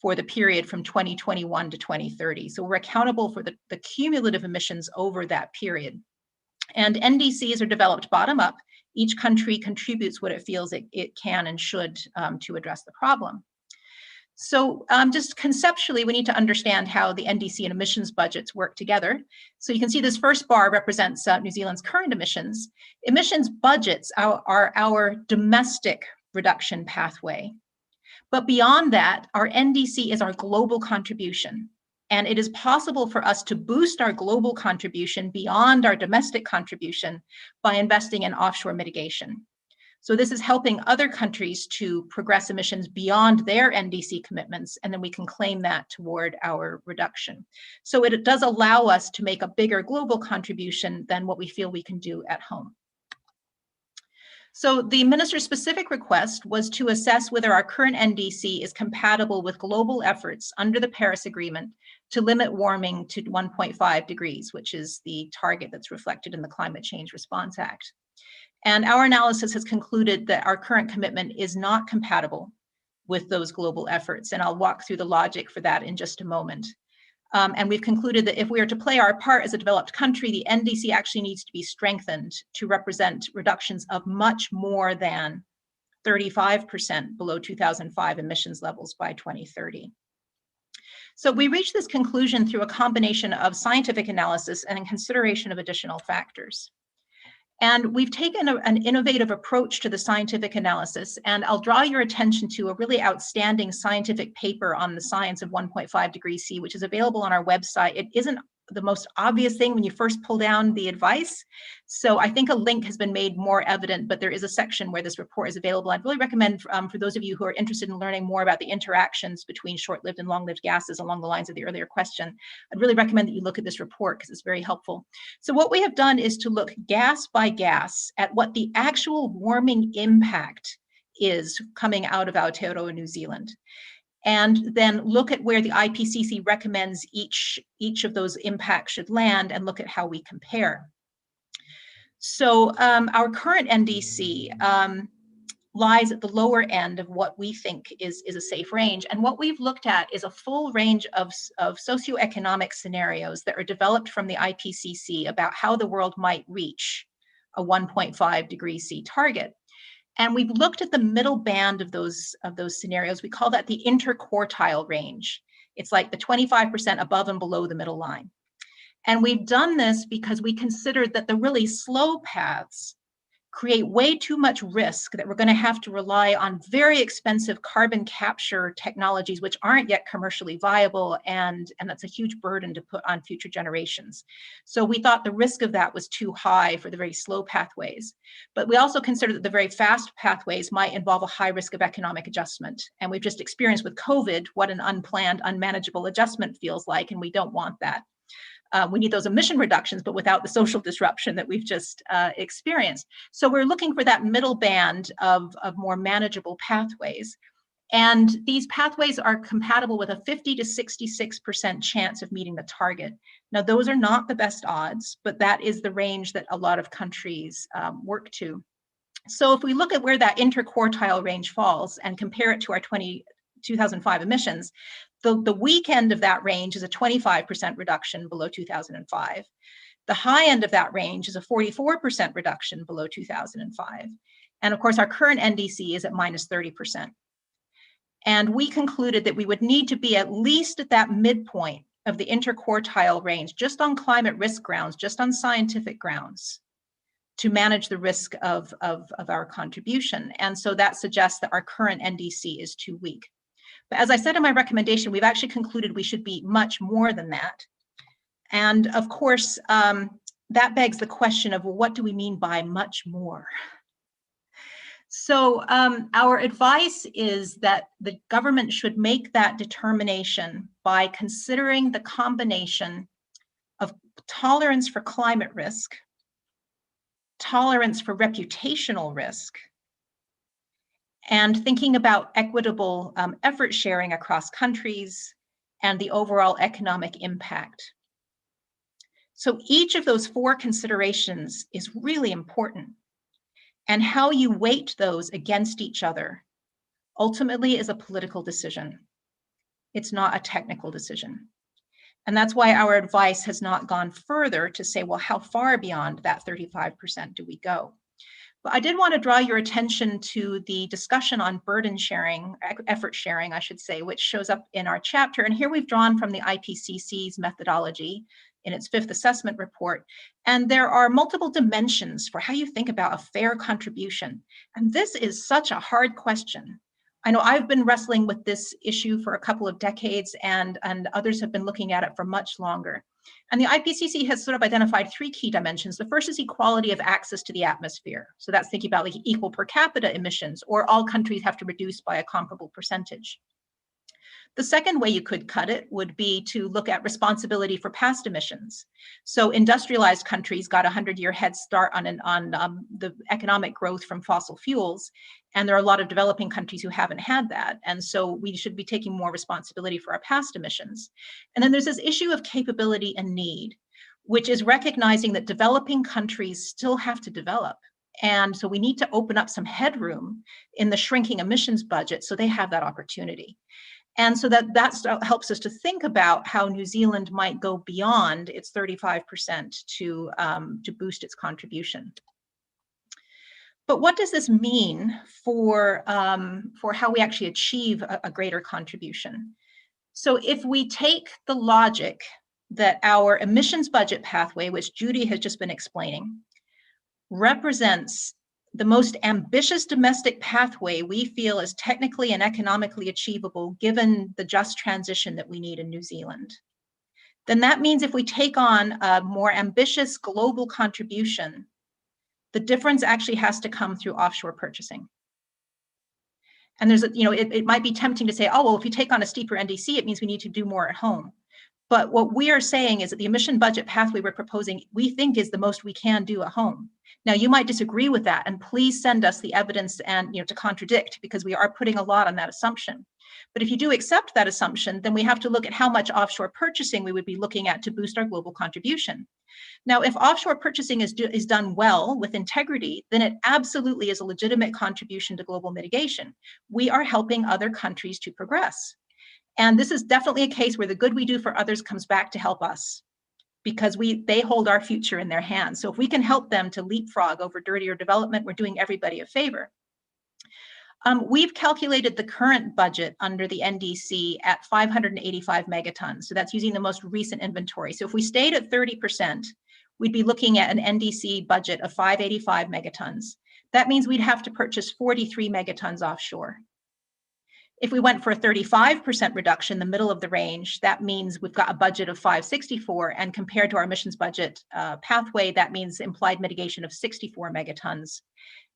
for the period from 2021 to 2030. So we're accountable for the cumulative emissions over that period. And NDCs are developed bottom up. Each country contributes what it feels it can and should to address the problem. So just conceptually, we need to understand how the NDC and emissions budgets work together. So you can see this first bar represents New Zealand's current emissions. Emissions budgets are our domestic reduction pathway. But beyond that, our NDC is our global contribution. And it is possible for us to boost our global contribution beyond our domestic contribution by investing in offshore mitigation. So this is helping other countries to progress emissions beyond their NDC commitments, and then we can claim that toward our reduction. So it does allow us to make a bigger global contribution than what we feel we can do at home. So the minister's specific request was to assess whether our current NDC is compatible with global efforts under the Paris Agreement to limit warming to 1.5 degrees, which is the target that's reflected in the Climate Change Response Act. And our analysis has concluded that our current commitment is not compatible with those global efforts. And I'll walk through the logic for that in just a moment. And we've concluded that if we are to play our part as a developed country, the NDC actually needs to be strengthened to represent reductions of much more than 35% below 2005 emissions levels by 2030. So we reached this conclusion through a combination of scientific analysis and in consideration of additional factors. And we've taken an innovative approach to the scientific analysis, and I'll draw your attention to a really outstanding scientific paper on the science of 1.5 degrees C, which is available on our website. It isn't the most obvious thing when you first pull down the advice, so I think a link has been made more evident, but there is a section where this report is available. I'd really recommend for those of you who are interested in learning more about the interactions between short-lived and long-lived gases along the lines of the earlier question, I'd really recommend that you look at this report because it's very helpful. So what we have done is to look gas by gas at what the actual warming impact is coming out of Aotearoa, New Zealand, and then look at where the IPCC recommends each of those impacts should land and look at how we compare. So our current NDC lies at the lower end of what we think is a safe range. And what we've looked at is a full range of socioeconomic scenarios that are developed from the IPCC about how the world might reach a 1.5 degrees C target. And we've looked at the middle band of those scenarios. We call that the interquartile range. It's like the 25% above and below the middle line. And we've done this because we considered that the really slow paths create way too much risk, that we're going to have to rely on very expensive carbon capture technologies which aren't yet commercially viable, and that's a huge burden to put on future generations. So we thought the risk of that was too high for the very slow pathways. But we also considered that the very fast pathways might involve a high risk of economic adjustment. And we've just experienced with COVID what an unplanned, unmanageable adjustment feels like, and we don't want that. We need those emission reductions, but without the social disruption that we've just experienced. So we're looking for that middle band of more manageable pathways. And these pathways are compatible with a 50 to 66% chance of meeting the target. Now, those are not the best odds, but that is the range that a lot of countries work to. So if we look at where that interquartile range falls and compare it to our 2005 emissions, the weak end of that range is a 25% reduction below 2005. The high end of that range is a 44% reduction below 2005. And of course, our current NDC is at minus 30%. And we concluded that we would need to be at least at that midpoint of the interquartile range, just on climate risk grounds, just on scientific grounds, to manage the risk of our contribution. And so that suggests that our current NDC is too weak. But as I said in my recommendation, we've actually concluded we should be much more than that. And of course, that begs the question of, well, what do we mean by much more? So our advice is that the government should make that determination by considering the combination of tolerance for climate risk, tolerance for reputational risk, and thinking about equitable effort sharing across countries and the overall economic impact. So each of those four considerations is really important, and how you weight those against each other ultimately is a political decision. It's not a technical decision. And that's why our advice has not gone further to say, well, how far beyond that 35% do we go? But I did want to draw your attention to the discussion on burden sharing, effort sharing, I should say, which shows up in our chapter. And here we've drawn from the IPCC's methodology in its 5th assessment report. And there are multiple dimensions for how you think about a fair contribution. And this is such a hard question. I know I've been wrestling with this issue for a couple of decades, and others have been looking at it for much longer. And the IPCC has sort of identified 3 key dimensions. The first is equality of access to the atmosphere. So that's thinking about like equal per capita emissions, or all countries have to reduce by a comparable percentage. The second way you could cut it would be to look at responsibility for past emissions. So industrialized countries got a 100-year head start on the economic growth from fossil fuels. And there are a lot of developing countries who haven't had that. And so we should be taking more responsibility for our past emissions. And then there's this issue of capability and need, which is recognizing that developing countries still have to develop. And so we need to open up some headroom in the shrinking emissions budget so they have that opportunity. And so that helps us to think about how New Zealand might go beyond its 35% to boost its contribution. But what does this mean for how we actually achieve a greater contribution? So if we take the logic that our emissions budget pathway, which Judy has just been explaining, represents the most ambitious domestic pathway we feel is technically and economically achievable given the just transition that we need in New Zealand, then that means if we take on a more ambitious global contribution, the difference actually has to come through offshore purchasing. And there's, it might be tempting to say, oh, well, if you take on a steeper NDC, it means we need to do more at home. But what we are saying is that the emission budget pathway we're proposing, we think is the most we can do at home. Now, you might disagree with that, and please send us the evidence and to contradict, because we are putting a lot on that assumption. But if you do accept that assumption, then we have to look at how much offshore purchasing we would be looking at to boost our global contribution. Now, if offshore purchasing is done well with integrity, then it absolutely is a legitimate contribution to global mitigation. We are helping other countries to progress. And this is definitely a case where the good we do for others comes back to help us, because they hold our future in their hands. So if we can help them to leapfrog over dirtier development, we're doing everybody a favor. We've calculated the current budget under the NDC at 585 megatons. So that's using the most recent inventory. So if we stayed at 30%, we'd be looking at an NDC budget of 585 megatons. That means we'd have to purchase 43 megatons offshore. If we went for a 35% reduction, the middle of the range, that means we've got a budget of 564, and compared to our emissions budget pathway, that means implied mitigation of 64 megatons.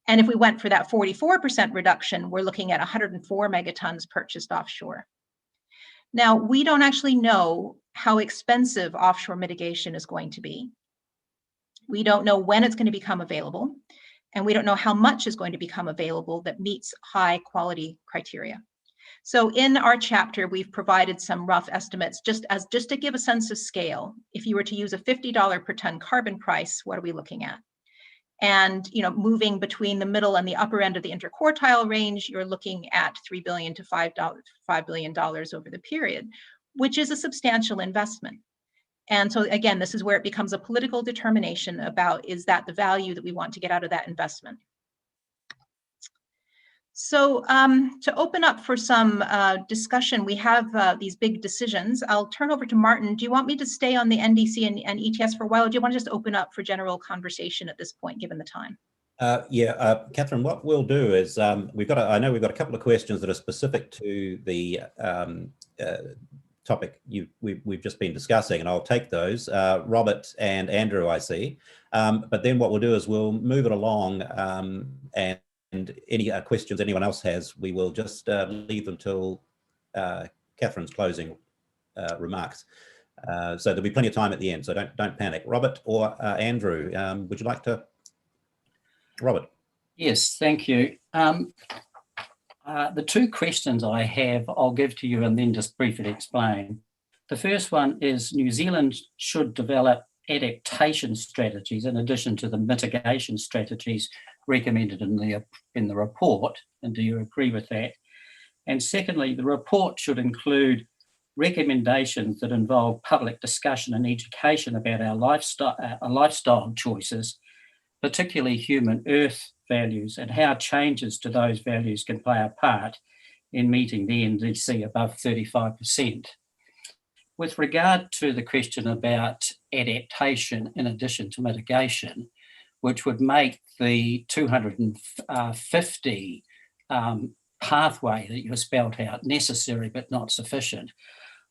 And if we went for that 44% reduction, we're looking at 104 megatons purchased offshore. Now, we don't actually know how expensive offshore mitigation is going to be. We don't know when it's going to become available, and we don't know how much is going to become available that meets high quality criteria. So in our chapter, we've provided some rough estimates just to give a sense of scale. If you were to use a $50 per ton carbon price, what are we looking at? And moving between the middle and the upper end of the interquartile range, you're looking at $3 billion to $5 billion over the period, which is a substantial investment. And so again, this is where it becomes a political determination about, is that the value that we want to get out of that investment? So to open up for some discussion, we have these big decisions. I'll turn over to Martin. Do you want me to stay on the NDC and ETS for a while, or do you want to just open up for general conversation at this point, given the time? Catherine, what we'll do is I know we've got a couple of questions that are specific to the topic we've just been discussing, and I'll take those. Robert and Andrew, I see. But then what we'll do is we'll move it along, and any questions anyone else has, we will just leave them till Catherine's closing remarks. So there'll be plenty of time at the end, so don't panic. Robert or Andrew, would you like to? Robert. Yes, thank you. The two questions I have, I'll give to you and then just briefly explain. The first one is, New Zealand should develop adaptation strategies in addition to the mitigation strategies recommended in the report, and do you agree with that? And secondly, the report should include recommendations that involve public discussion and education about our lifestyle choices, particularly human earth values, and how changes to those values can play a part in meeting the NDC above 35%. With regard to the question about adaptation in addition to mitigation, which would make the 250 pathway that you spelled out necessary but not sufficient,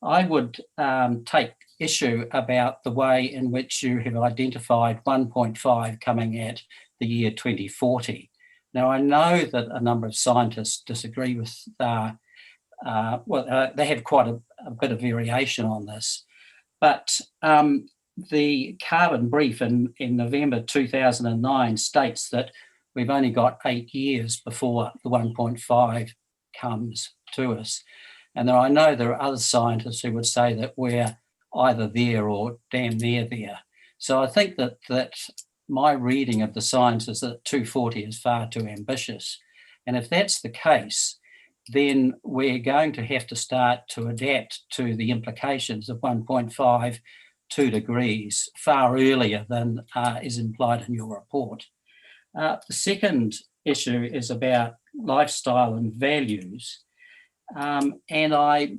I would take issue about the way in which you have identified 1.5 coming at the year 2040. Now, I know that a number of scientists disagree with they have quite a bit of variation on this. But the carbon brief in November 2009 states that we've only got 8 years before the 1.5 comes to us. And I know there are other scientists who would say that we're either there or damn near there. So I think that my reading of the science is that 240 is far too ambitious. And if that's the case, then we're going to have to start to adapt to the implications of 1.5, 2 degrees far earlier than is implied in your report. The second issue is about lifestyle and values. And I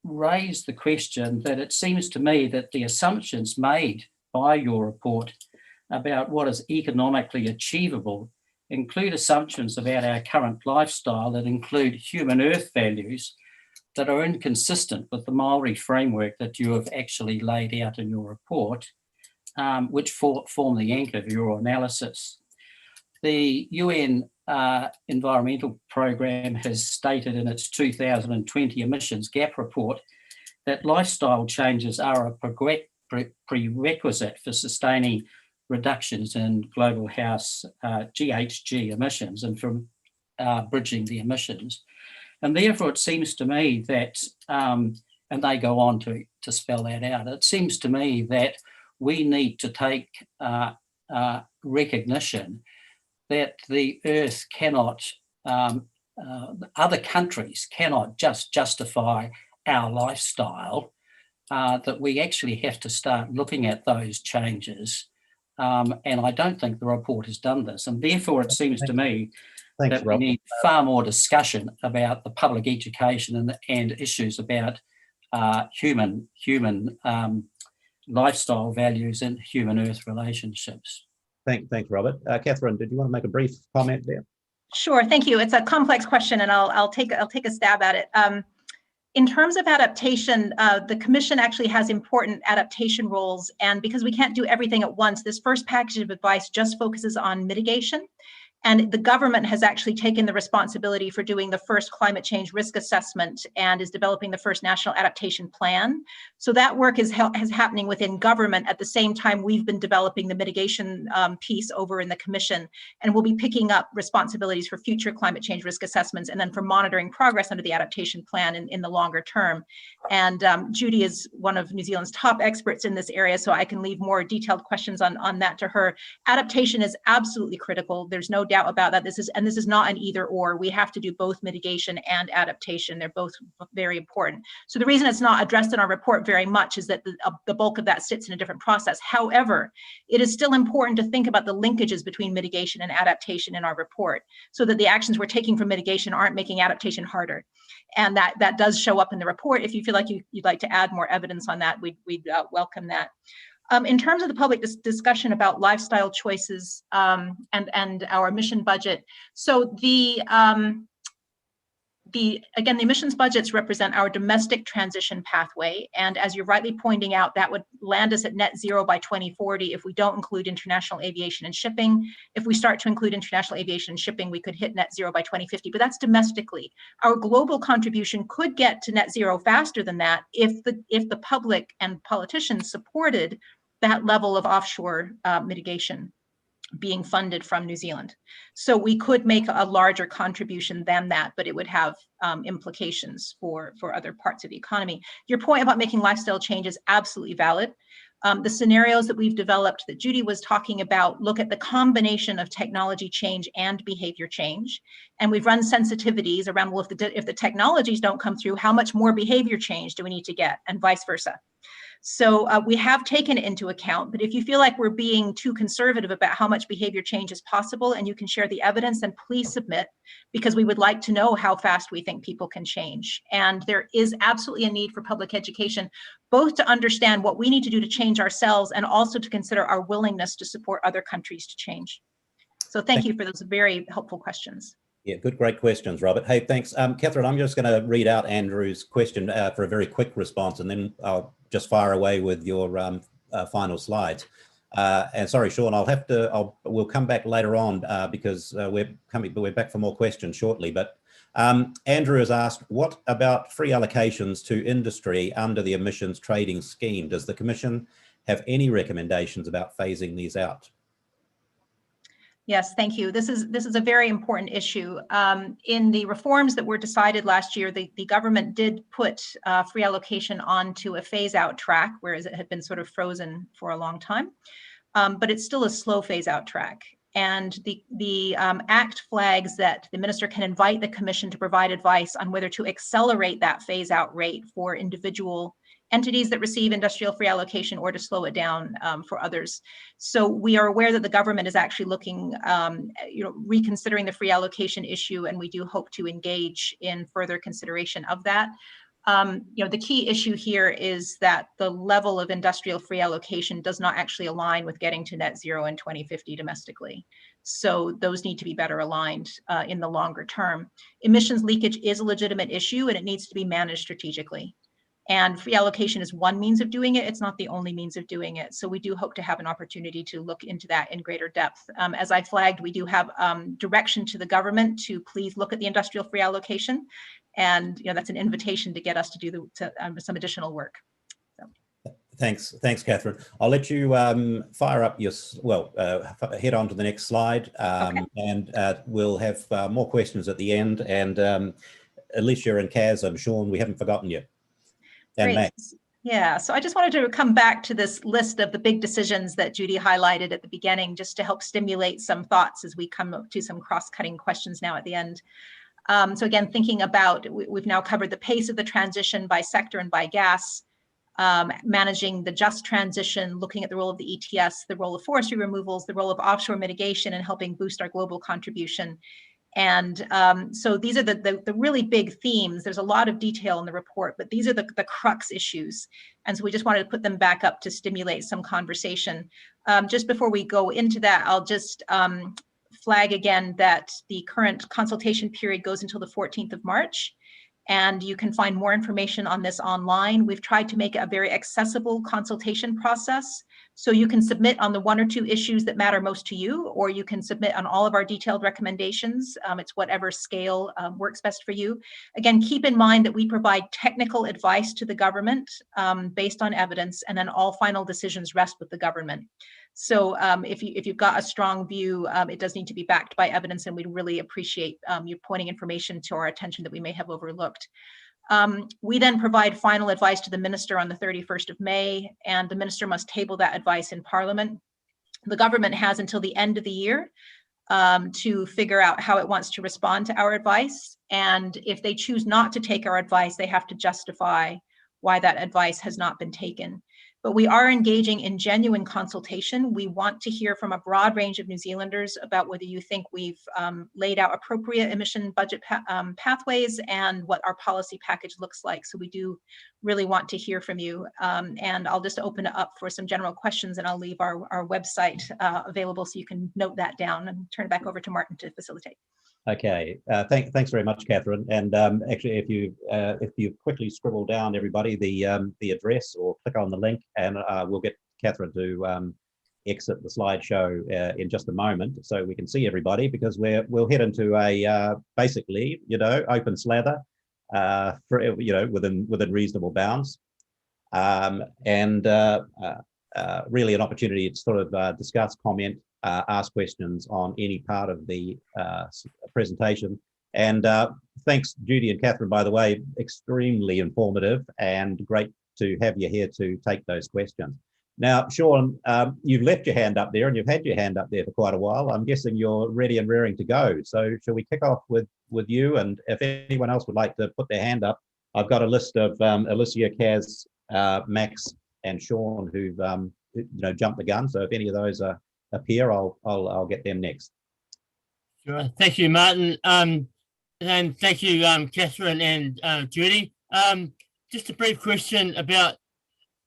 raised the question that it seems to me that the assumptions made by your report about what is economically achievable include assumptions about our current lifestyle that include human earth values that are inconsistent with the Maori framework that you have actually laid out in your report, which form the anchor of your analysis. The UN Environmental Programme has stated in its 2020 emissions gap report that lifestyle changes are a prerequisite for sustaining reductions in global house GHG emissions and from bridging the emissions. And therefore, it seems to me that, and they go on to spell that out, it seems to me that we need to take recognition that the Earth cannot, other countries cannot just justify our lifestyle, that we actually have to start looking at those changes. And I don't think the report has done this. And therefore, it seems to me that we need far more discussion about the public education and issues about human lifestyle values and human Earth relationships. Thanks, Robert. Catherine, did you want to make a brief comment there? Sure, thank you. It's a complex question, and I'll take a stab at it. In terms of adaptation, the Commission actually has important adaptation roles, and because we can't do everything at once, this first package of advice just focuses on mitigation. And the government has actually taken the responsibility for doing the first climate change risk assessment and is developing the first national adaptation plan. So that work is happening within government at the same time we've been developing the mitigation piece over in the Commission, and we'll be picking up responsibilities for future climate change risk assessments and then for monitoring progress under the adaptation plan in the longer term. And Judy is one of New Zealand's top experts in this area, so I can leave more detailed questions on that to her. Adaptation is absolutely critical. There's no doubt about that. This is not an either or. We have to do both mitigation and adaptation. They're both very important. So the reason it's not addressed in our report very much is that the bulk of that sits in a different process. However, it is still important to think about the linkages between mitigation and adaptation in our report, so that the actions we're taking for mitigation aren't making adaptation harder. And that does show up in the report. If you feel like you'd like to add more evidence on that, we'd welcome that. In terms of the public discussion about lifestyle choices and our emission budget, so the emissions budgets represent our domestic transition pathway, and as you're rightly pointing out, that would land us at net zero by 2040 if we don't include international aviation and shipping. If we start to include international aviation and shipping, we could hit net zero by 2050, but that's domestically. Our global contribution could get to net zero faster than that if the public and politicians supported that level of offshore mitigation being funded from New Zealand. So we could make a larger contribution than that, but it would have implications for other parts of the economy. Your point about making lifestyle change is absolutely valid. The scenarios that we've developed that Judy was talking about look at the combination of technology change and behavior change. And we've run sensitivities around, well, if the technologies don't come through, how much more behavior change do we need to get, and vice versa. So we have taken it into account, but if you feel like we're being too conservative about how much behavior change is possible and you can share the evidence, then please submit, because we would like to know how fast we think people can change. And there is absolutely a need for public education, both to understand what we need to do to change ourselves and also to consider our willingness to support other countries to change. So thank you for those very helpful questions. Yeah, great questions, Robert. Hey, thanks. Catherine, I'm just going to read out Andrew's question for a very quick response, and then I'll just fire away with your final slides. And sorry, Sean, we'll come back later on because we're back for more questions shortly. But Andrew has asked, what about free allocations to industry under the emissions trading scheme? Does the Commission have any recommendations about phasing these out? Yes, thank you. This is a very important issue. In the reforms that were decided last year, the government did put free allocation onto a phase-out track, whereas it had been sort of frozen for a long time. But it's still a slow phase-out track. And the Act flags that the Minister can invite the Commission to provide advice on whether to accelerate that phase-out rate for individual entities that receive industrial free allocation, or to slow it down for others. So we are aware that the government is actually looking, reconsidering the free allocation issue, and we do hope to engage in further consideration of that. The key issue here is that the level of industrial free allocation does not actually align with getting to net zero in 2050 domestically. So those need to be better aligned in the longer term. Emissions leakage is a legitimate issue, and it needs to be managed strategically. And free allocation is one means of doing it. It's not the only means of doing it. So we do hope to have an opportunity to look into that in greater depth. As I flagged, we do have direction to the government to please look at the industrial free allocation. And that's an invitation to get us to do some additional work. So. Thanks, Catherine. I'll let you fire up head on to the next slide, Okay. And we'll have more questions at the end. And Alicia and Kaz, I'm Sean, we haven't forgotten you. And Great. Max. Yeah, so I just wanted to come back to this list of the big decisions that Judy highlighted at the beginning, just to help stimulate some thoughts as we come up to some cross-cutting questions now at the end. So again, thinking about, we've now covered the pace of the transition by sector and by gas, managing the just transition, looking at the role of the ETS, the role of forestry removals, the role of offshore mitigation, and helping boost our global contribution. And so these are the really big themes. There's a lot of detail in the report, but these are the crux issues. And so we just wanted to put them back up to stimulate some conversation. Just before we go into that, I'll just flag again that the current consultation period goes until the 14th of March. And you can find more information on this online. We've tried to make it a very accessible consultation process. So you can submit on the one or two issues that matter most to you, or you can submit on all of our detailed recommendations. It's whatever scale works best for you. Again, keep in mind that we provide technical advice to the government based on evidence, and then all final decisions rest with the government. So if you've got a strong view, it does need to be backed by evidence, and we'd really appreciate you pointing information to our attention that we may have overlooked. We then provide final advice to the Minister on the 31st of May, and the Minister must table that advice in Parliament. The government has until the end of the year to figure out how it wants to respond to our advice. And if they choose not to take our advice, they have to justify why that advice has not been taken. But we are engaging in genuine consultation. We want to hear from a broad range of New Zealanders about whether you think we've laid out appropriate emission budget pathways and what our policy package looks like. So we do really want to hear from you. And I'll just open it up for some general questions, and I'll leave our website available so you can note that down, and turn it back over to Martin to facilitate. Okay, thanks very much, Catherine. And actually, if you quickly scribble down, everybody, the address, or click on the link, and we'll get Catherine to exit the slideshow in just a moment, so we can see everybody, because we'll head into a basically, open slather, for within reasonable bounds, and really an opportunity to sort of discuss, comment, ask questions on any part of the presentation. And thanks, Judy and Catherine, by the way, extremely informative, and great to have you here to take those questions. Now, Sean, you've left your hand up there, and you've had your hand up there for quite a while. I'm guessing you're ready and raring to go. So shall we kick off with you? And if anyone else would like to put their hand up, I've got a list of Alicia, Kaz, Max, and Sean who've jumped the gun. So if any of those appear, I'll get them next. Sure. Thank you, Martin. And thank you, Catherine and Judy. Just a brief question about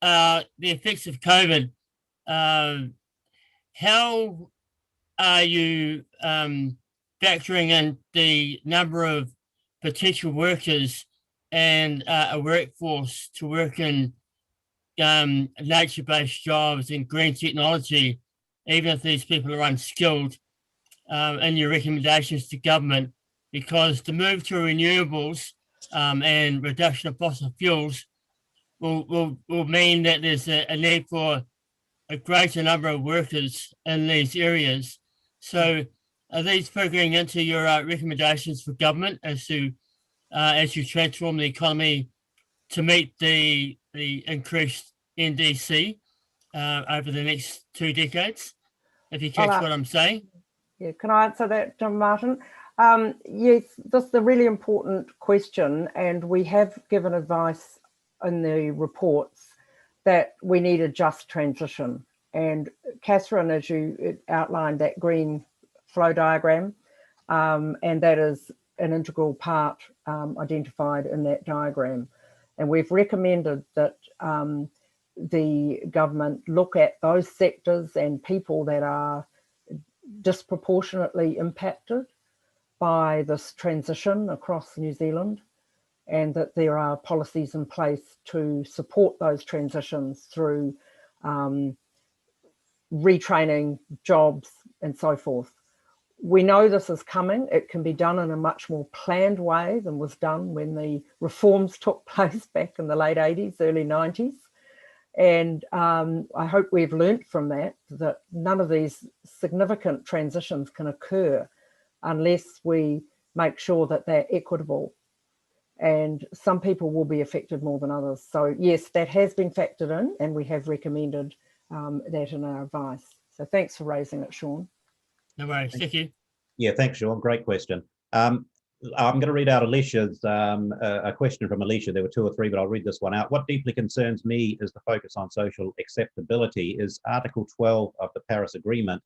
the effects of COVID. How are you factoring in the number of potential workers and a workforce to work in nature-based jobs and green technology, even if these people are unskilled, in your recommendations to government, because the move to renewables and reduction of fossil fuels will mean that there's a need for a greater number of workers in these areas. So are these figuring into your recommendations for government as you transform the economy to meet the increased NDC over the next 2 decades, if you catch what I'm saying? Yeah, can I answer that, John Martin? Yes, this is a really important question, and we have given advice in the reports that we need a just transition. And Catherine, as you outlined that green flow diagram, and that is an integral part identified in that diagram. And we've recommended that the government look at those sectors and people that are disproportionately impacted by this transition across New Zealand, and that there are policies in place to support those transitions through retraining, jobs, and so forth. We know this is coming. It can be done in a much more planned way than was done when the reforms took place back in the late 80s, early 90s. And I hope we've learnt from that none of these significant transitions can occur unless we make sure that they're equitable. And some people will be affected more than others. So yes, that has been factored in, and we have recommended that in our advice. So thanks for raising it, Sean. No worries, thank you. Yeah, thanks, Sean. Great question. I'm going to read out Alicia's, a question from Alicia. There were 2 or 3, but I'll read this one out. What deeply concerns me is the focus on social acceptability. Is Article 12 of the Paris Agreement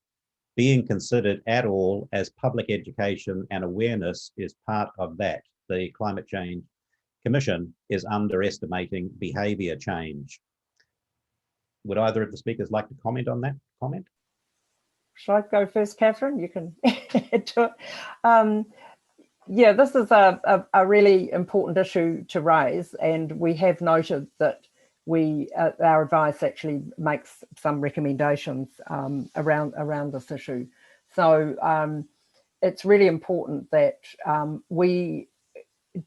being considered at all as public education and awareness is part of that? The Climate Change Commission is underestimating behaviour change. Would either of the speakers like to comment on that? Should I go first, Catherine? You can add to it. Yeah, this is a really important issue to raise, and we have noted that our advice actually makes some recommendations around this issue. So it's really important that we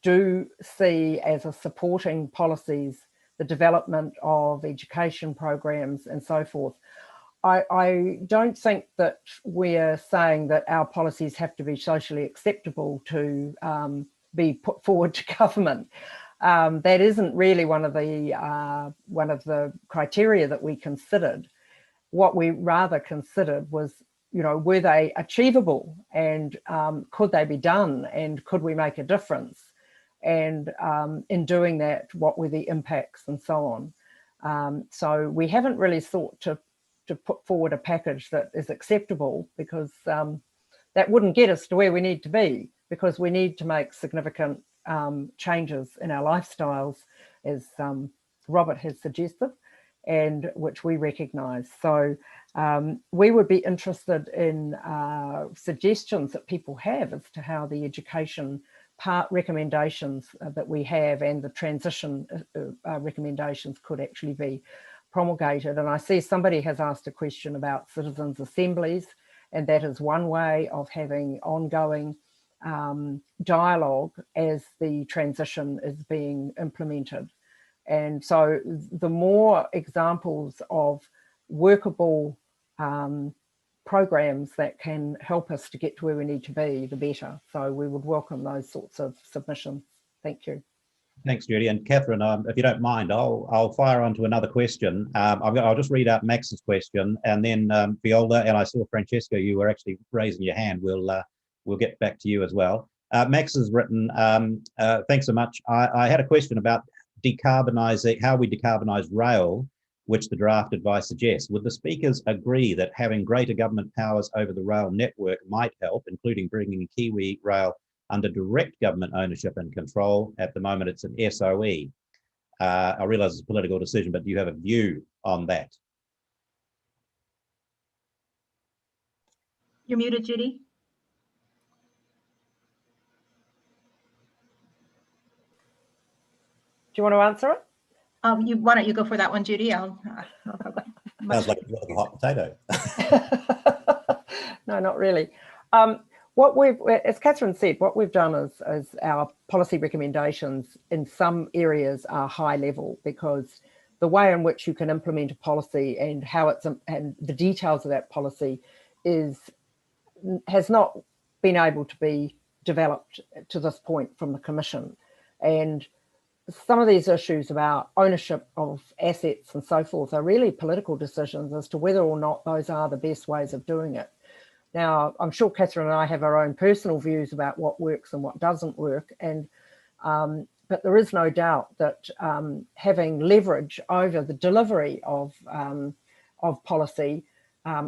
do see as a supporting policies the development of education programs and so forth. I don't think that we're saying that our policies have to be socially acceptable to be put forward to government. That isn't really one of the criteria that we considered. What we rather considered was, were they achievable, and could they be done, and could we make a difference? And in doing that, what were the impacts, and so on. So we haven't really sought to put forward a package that is acceptable, because that wouldn't get us to where we need to be, because we need to make significant changes in our lifestyles, as Robert has suggested, and which we recognise. So we would be interested in suggestions that people have as to how the education part recommendations that we have and the transition recommendations could actually be promulgated. And I see somebody has asked a question about citizens' assemblies, and that is one way of having ongoing dialogue as the transition is being implemented. And so the more examples of workable programs that can help us to get to where we need to be, the better. So we would welcome those sorts of submissions. Thank you. Thanks, Judy. And Catherine, if you don't mind, I'll fire on to another question. I'll just read out Max's question, and then Viola, and I saw Francesca, you were actually raising your hand. We'll get back to you as well. Max has written, thanks so much. I had a question about decarbonising, how we decarbonise rail, which the draft advice suggests. Would the speakers agree that having greater government powers over the rail network might help, including bringing Kiwi Rail under direct government ownership and control? At the moment, it's an SOE. I realise it's a political decision, but do you have a view on that? You're muted, Judy. Do you want to answer it? Why don't you go for that one, Judy? Sounds like a hot potato. No, not really. As Catherine said, what we've done is our policy recommendations in some areas are high level, because the way in which you can implement a policy and how and the details of that policy has not been able to be developed to this point from the Commission. And some of these issues about ownership of assets and so forth are really political decisions as to whether or not those are the best ways of doing it. Now, I'm sure Catherine and I have our own personal views about what works and what doesn't work, but there is no doubt that having leverage over the delivery of policy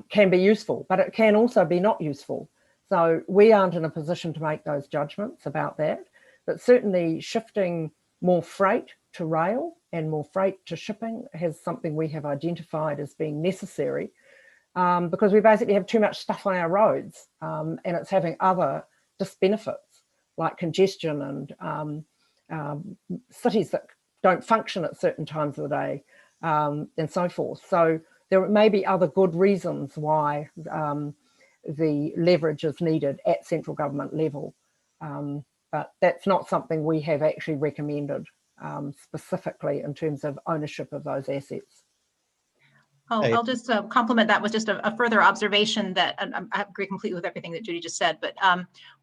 can be useful, but it can also be not useful. So we aren't in a position to make those judgments about that, but certainly shifting more freight to rail and more freight to shipping is something we have identified as being necessary, because we basically have too much stuff on our roads, and it's having other disbenefits like congestion and cities that don't function at certain times of the day, and so forth. So there may be other good reasons why the leverage is needed at central government level, but that's not something we have actually recommended specifically in terms of ownership of those assets. I'll just complement that with just a further observation that I agree completely with everything that Judy just said, but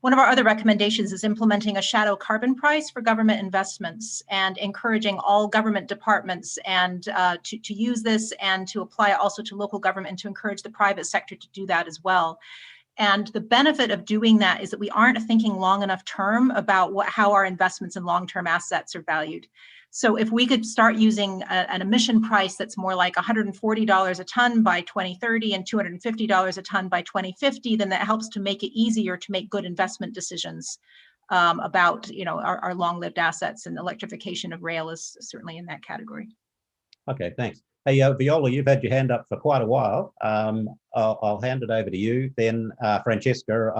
one of our other recommendations is implementing a shadow carbon price for government investments and encouraging all government departments and to use this and to apply it also to local government and to encourage the private sector to do that as well. And the benefit of doing that is that we aren't thinking long enough term about how our investments in long-term assets are valued. So if we could start using an emission price that's more like $140 a ton by 2030 and $250 a ton by 2050, then that helps to make it easier to make good investment decisions about, our long-lived assets, and electrification of rail is certainly in that category. Okay, thanks. Hey, Viola, you've had your hand up for quite a while. I'll hand it over to you. Then Francesca,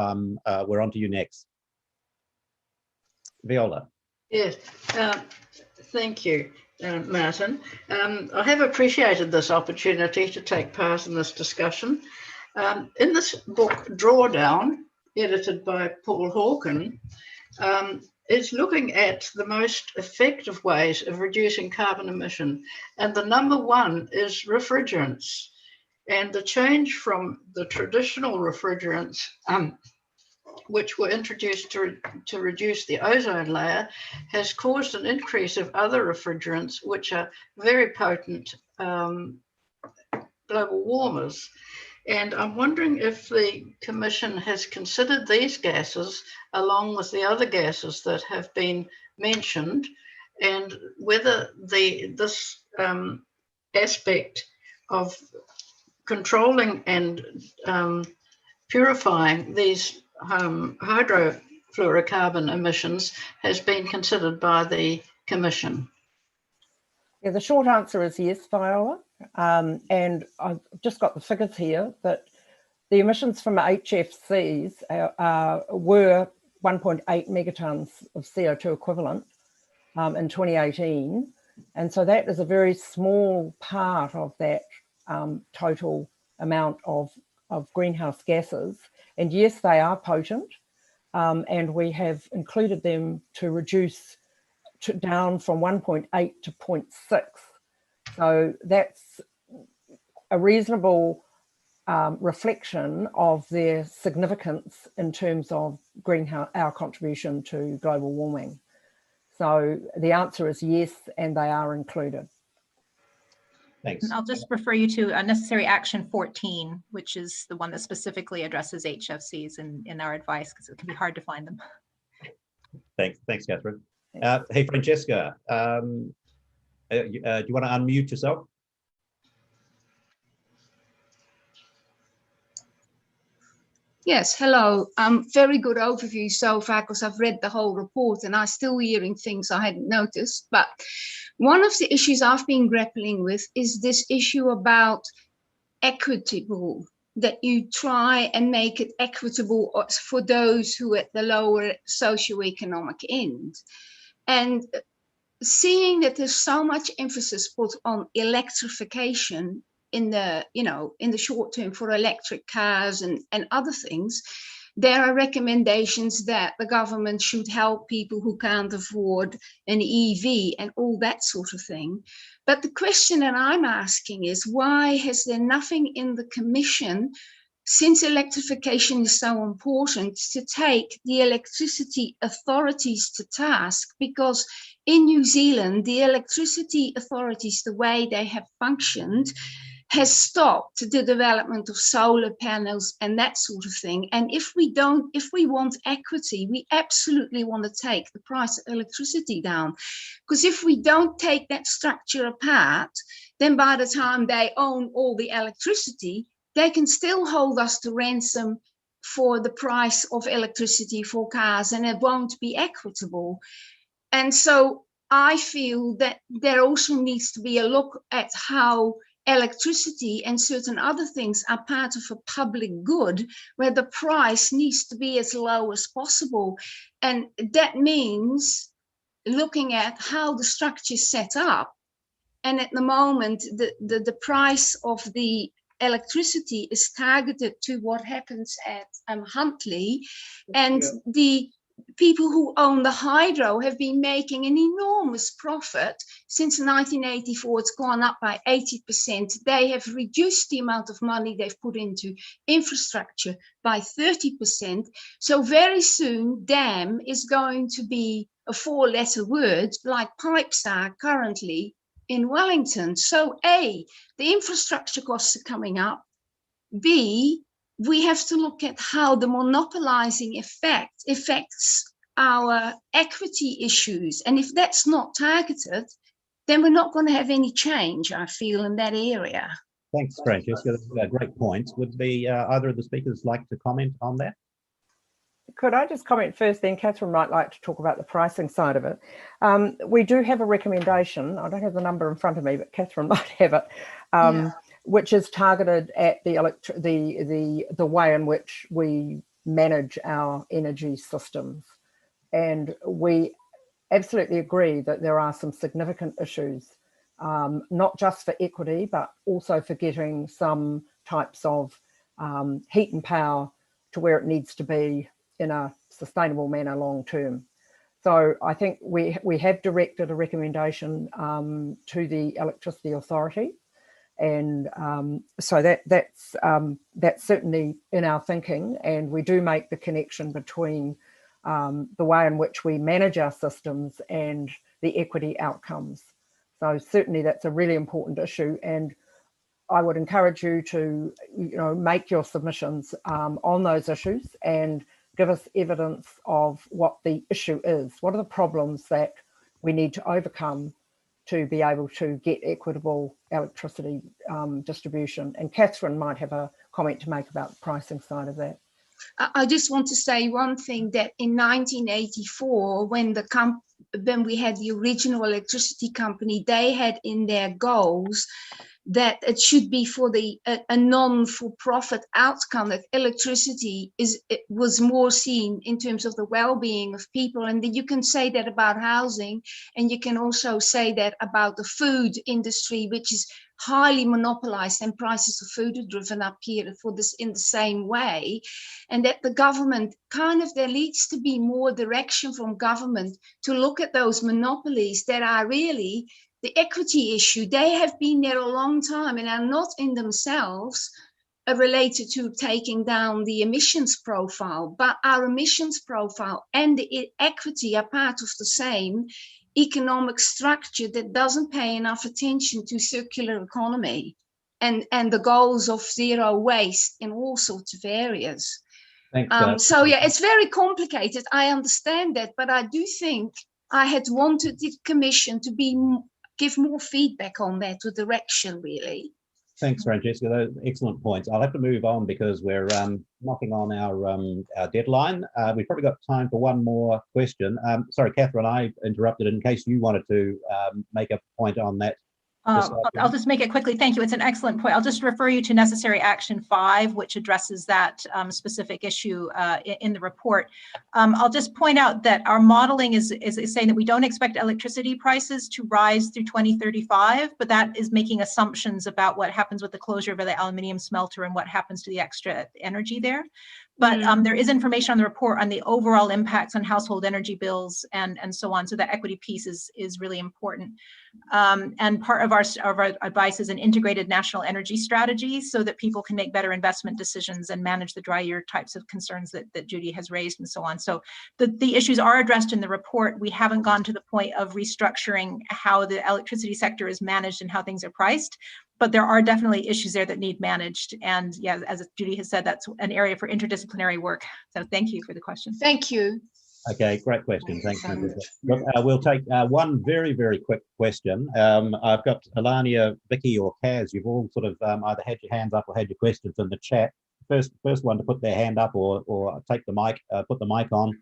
we're on to you next. Viola. Yes. Thank you, Martin. I have appreciated this opportunity to take part in this discussion. In this book, Drawdown, edited by Paul Hawken, is looking at the most effective ways of reducing carbon emission. And the number one is refrigerants. And the change from the traditional refrigerants, which were introduced to reduce the ozone layer, has caused an increase of other refrigerants, which are very potent global warmers. And I'm wondering if the Commission has considered these gases along with the other gases that have been mentioned, and whether this aspect of controlling and purifying these hydrofluorocarbon emissions has been considered by the Commission. Yeah, the short answer is yes, Viola. And I've just got the figures here that the emissions from HFCs were 1.8 megatons of CO2 equivalent in 2018. And so that is a very small part of that total amount of greenhouse gases. And yes, they are potent, and we have included them to reduce down from 1.8 to 0.6. So that's a reasonable reflection of their significance in terms of our contribution to global warming. So the answer is yes, and they are included. Thanks. And I'll just refer you to Necessary Action 14, which is the one that specifically addresses HFCs in our advice, because it can be hard to find them. Thanks, Catherine. Hey, Francesca, do you want to unmute yourself? Yes, hello. Very good overview so far, because I've read the whole report and I'm still hearing things I hadn't noticed. But one of the issues I've been grappling with is this issue about equitable, that you try and make it equitable for those who are at the lower socioeconomic end. And seeing that there's so much emphasis put on electrification in the, in the short term for electric cars and other things, there are recommendations that the government should help people who can't afford an EV and all that sort of thing. But the question that I'm asking is, why has there nothing in the Commission, since electrification is so important, to take the electricity authorities to task? Because in New Zealand, the electricity authorities, the way they have functioned, has stopped the development of solar panels and that sort of thing. And if we want equity, we absolutely want to take the price of electricity down. Because if we don't take that structure apart, then by the time they own all the electricity, they can still hold us to ransom for the price of electricity for cars, and it won't be equitable. And so I feel that there also needs to be a look at how electricity and certain other things are part of a public good, where the price needs to be as low as possible. And that means looking at how the structure is set up. And at the moment, the price of the electricity is targeted to what happens at Huntly, and the people who own the hydro have been making an enormous profit. Since 1984, it's gone up by 80%. They have reduced the amount of money they've put into infrastructure by 30%. So very soon, dam is going to be a 4-letter word, like pipes are currently in Wellington. So A, the infrastructure costs are coming up. B, we have to look at how the monopolizing effect affects our equity issues. And if that's not targeted, then we're not going to have any change, I feel, in that area. Thanks, Francesca. That's a great point. Would either of the speakers like to comment on that? Could I just comment first, then Catherine might like to talk about the pricing side of it. We do have a recommendation. I don't have the number in front of me, but Catherine might have it, which is targeted at the way in which we manage our energy systems. And we absolutely agree that there are some significant issues, not just for equity, but also for getting some types of heat and power to where it needs to be in a sustainable manner long term. So I think we have directed a recommendation to the Electricity Authority, and so that's certainly in our thinking, and we do make the connection between the way in which we manage our systems and the equity outcomes. So certainly that's a really important issue, and I would encourage you to make your submissions on those issues and give us evidence of what the issue is. What are the problems that we need to overcome to be able to get equitable electricity distribution? And Catherine might have a comment to make about the pricing side of that. I just want to say one thing, that in 1984, when we had the original electricity company, they had in their goals that it should be for a non-for-profit outcome, that electricity was more seen in terms of the well-being of people. And you can say that about housing, and you can also say that about the food industry, which is highly monopolized, and prices of food are driven up here for this in the same way. And that the government there needs to be more direction from government to look at those monopolies that are really the equity issue. They have been there a long time and are not in themselves related to taking down the emissions profile, but our emissions profile and the equity are part of the same economic structure that doesn't pay enough attention to circular economy and the goals of zero waste in all sorts of areas. Thanks, so yeah, it's very complicated. I understand that, but I do think I had wanted the Commission to give more feedback on that, to direction, really. Thanks, Francesca. Those excellent points. I'll have to move on because we're knocking on our deadline. We've probably got time for one more question. Sorry, Catherine, I interrupted in case you wanted to make a point on that. I'll just make it quickly. Thank you. It's an excellent point. I'll just refer you to necessary action 5, which addresses that specific issue in the report. I'll just point out that our modeling is saying that we don't expect electricity prices to rise through 2035, but that is making assumptions about what happens with the closure of the aluminium smelter and what happens to the extra energy there. But there is information on the report on the overall impacts on household energy bills and so on. So the equity piece is really important. And part of our advice is an integrated national energy strategy so that people can make better investment decisions and manage the dry year types of concerns that Judy has raised and so on. So the issues are addressed in the report. We haven't gone to the point of restructuring how the electricity sector is managed and how things are priced. But there are definitely issues there that need managed. And yeah, as Judy has said, that's an area for interdisciplinary work. So thank you for the question. Thank you. Okay, great question. Thanks. Look, we'll take one very, very quick question. I've got Alania, Vicky, or Kaz. You've all sort of either had your hands up or had your questions in the chat. First one to put their hand up or take the mic, put the mic on,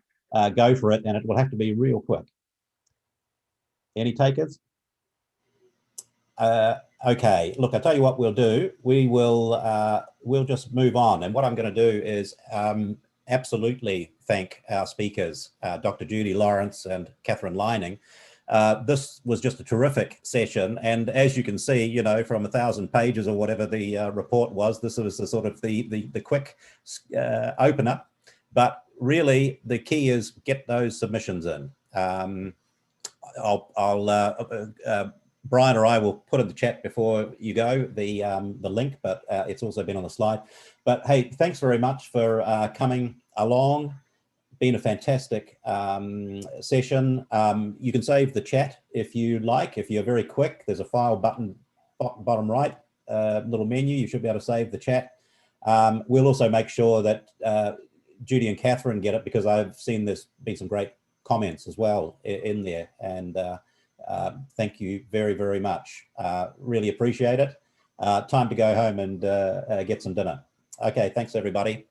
go for it, and it will have to be real quick. Any takers? Okay, look, I'll tell you what we'll do. We'll just move on. And what I'm going to do is absolutely thank our speakers, Dr. Judy Lawrence and Catherine Lining. This was just a terrific session. And as you can see, you know, from 1,000 pages or whatever the report was, this was the sort of the quick opener. But really, the key is get those submissions in. Brian or I will put in the chat before you go the link, but it's also been on the slide. But hey, thanks very much for coming along. Been a fantastic session. You can save the chat if you like. If you're very quick, there's a file button bottom right, little menu. You should be able to save the chat. We'll also make sure that Judy and Catherine get it, because I've seen there's been some great comments as well in there. And thank you very, very much. Really appreciate it. Time to go home and get some dinner. Okay, thanks everybody.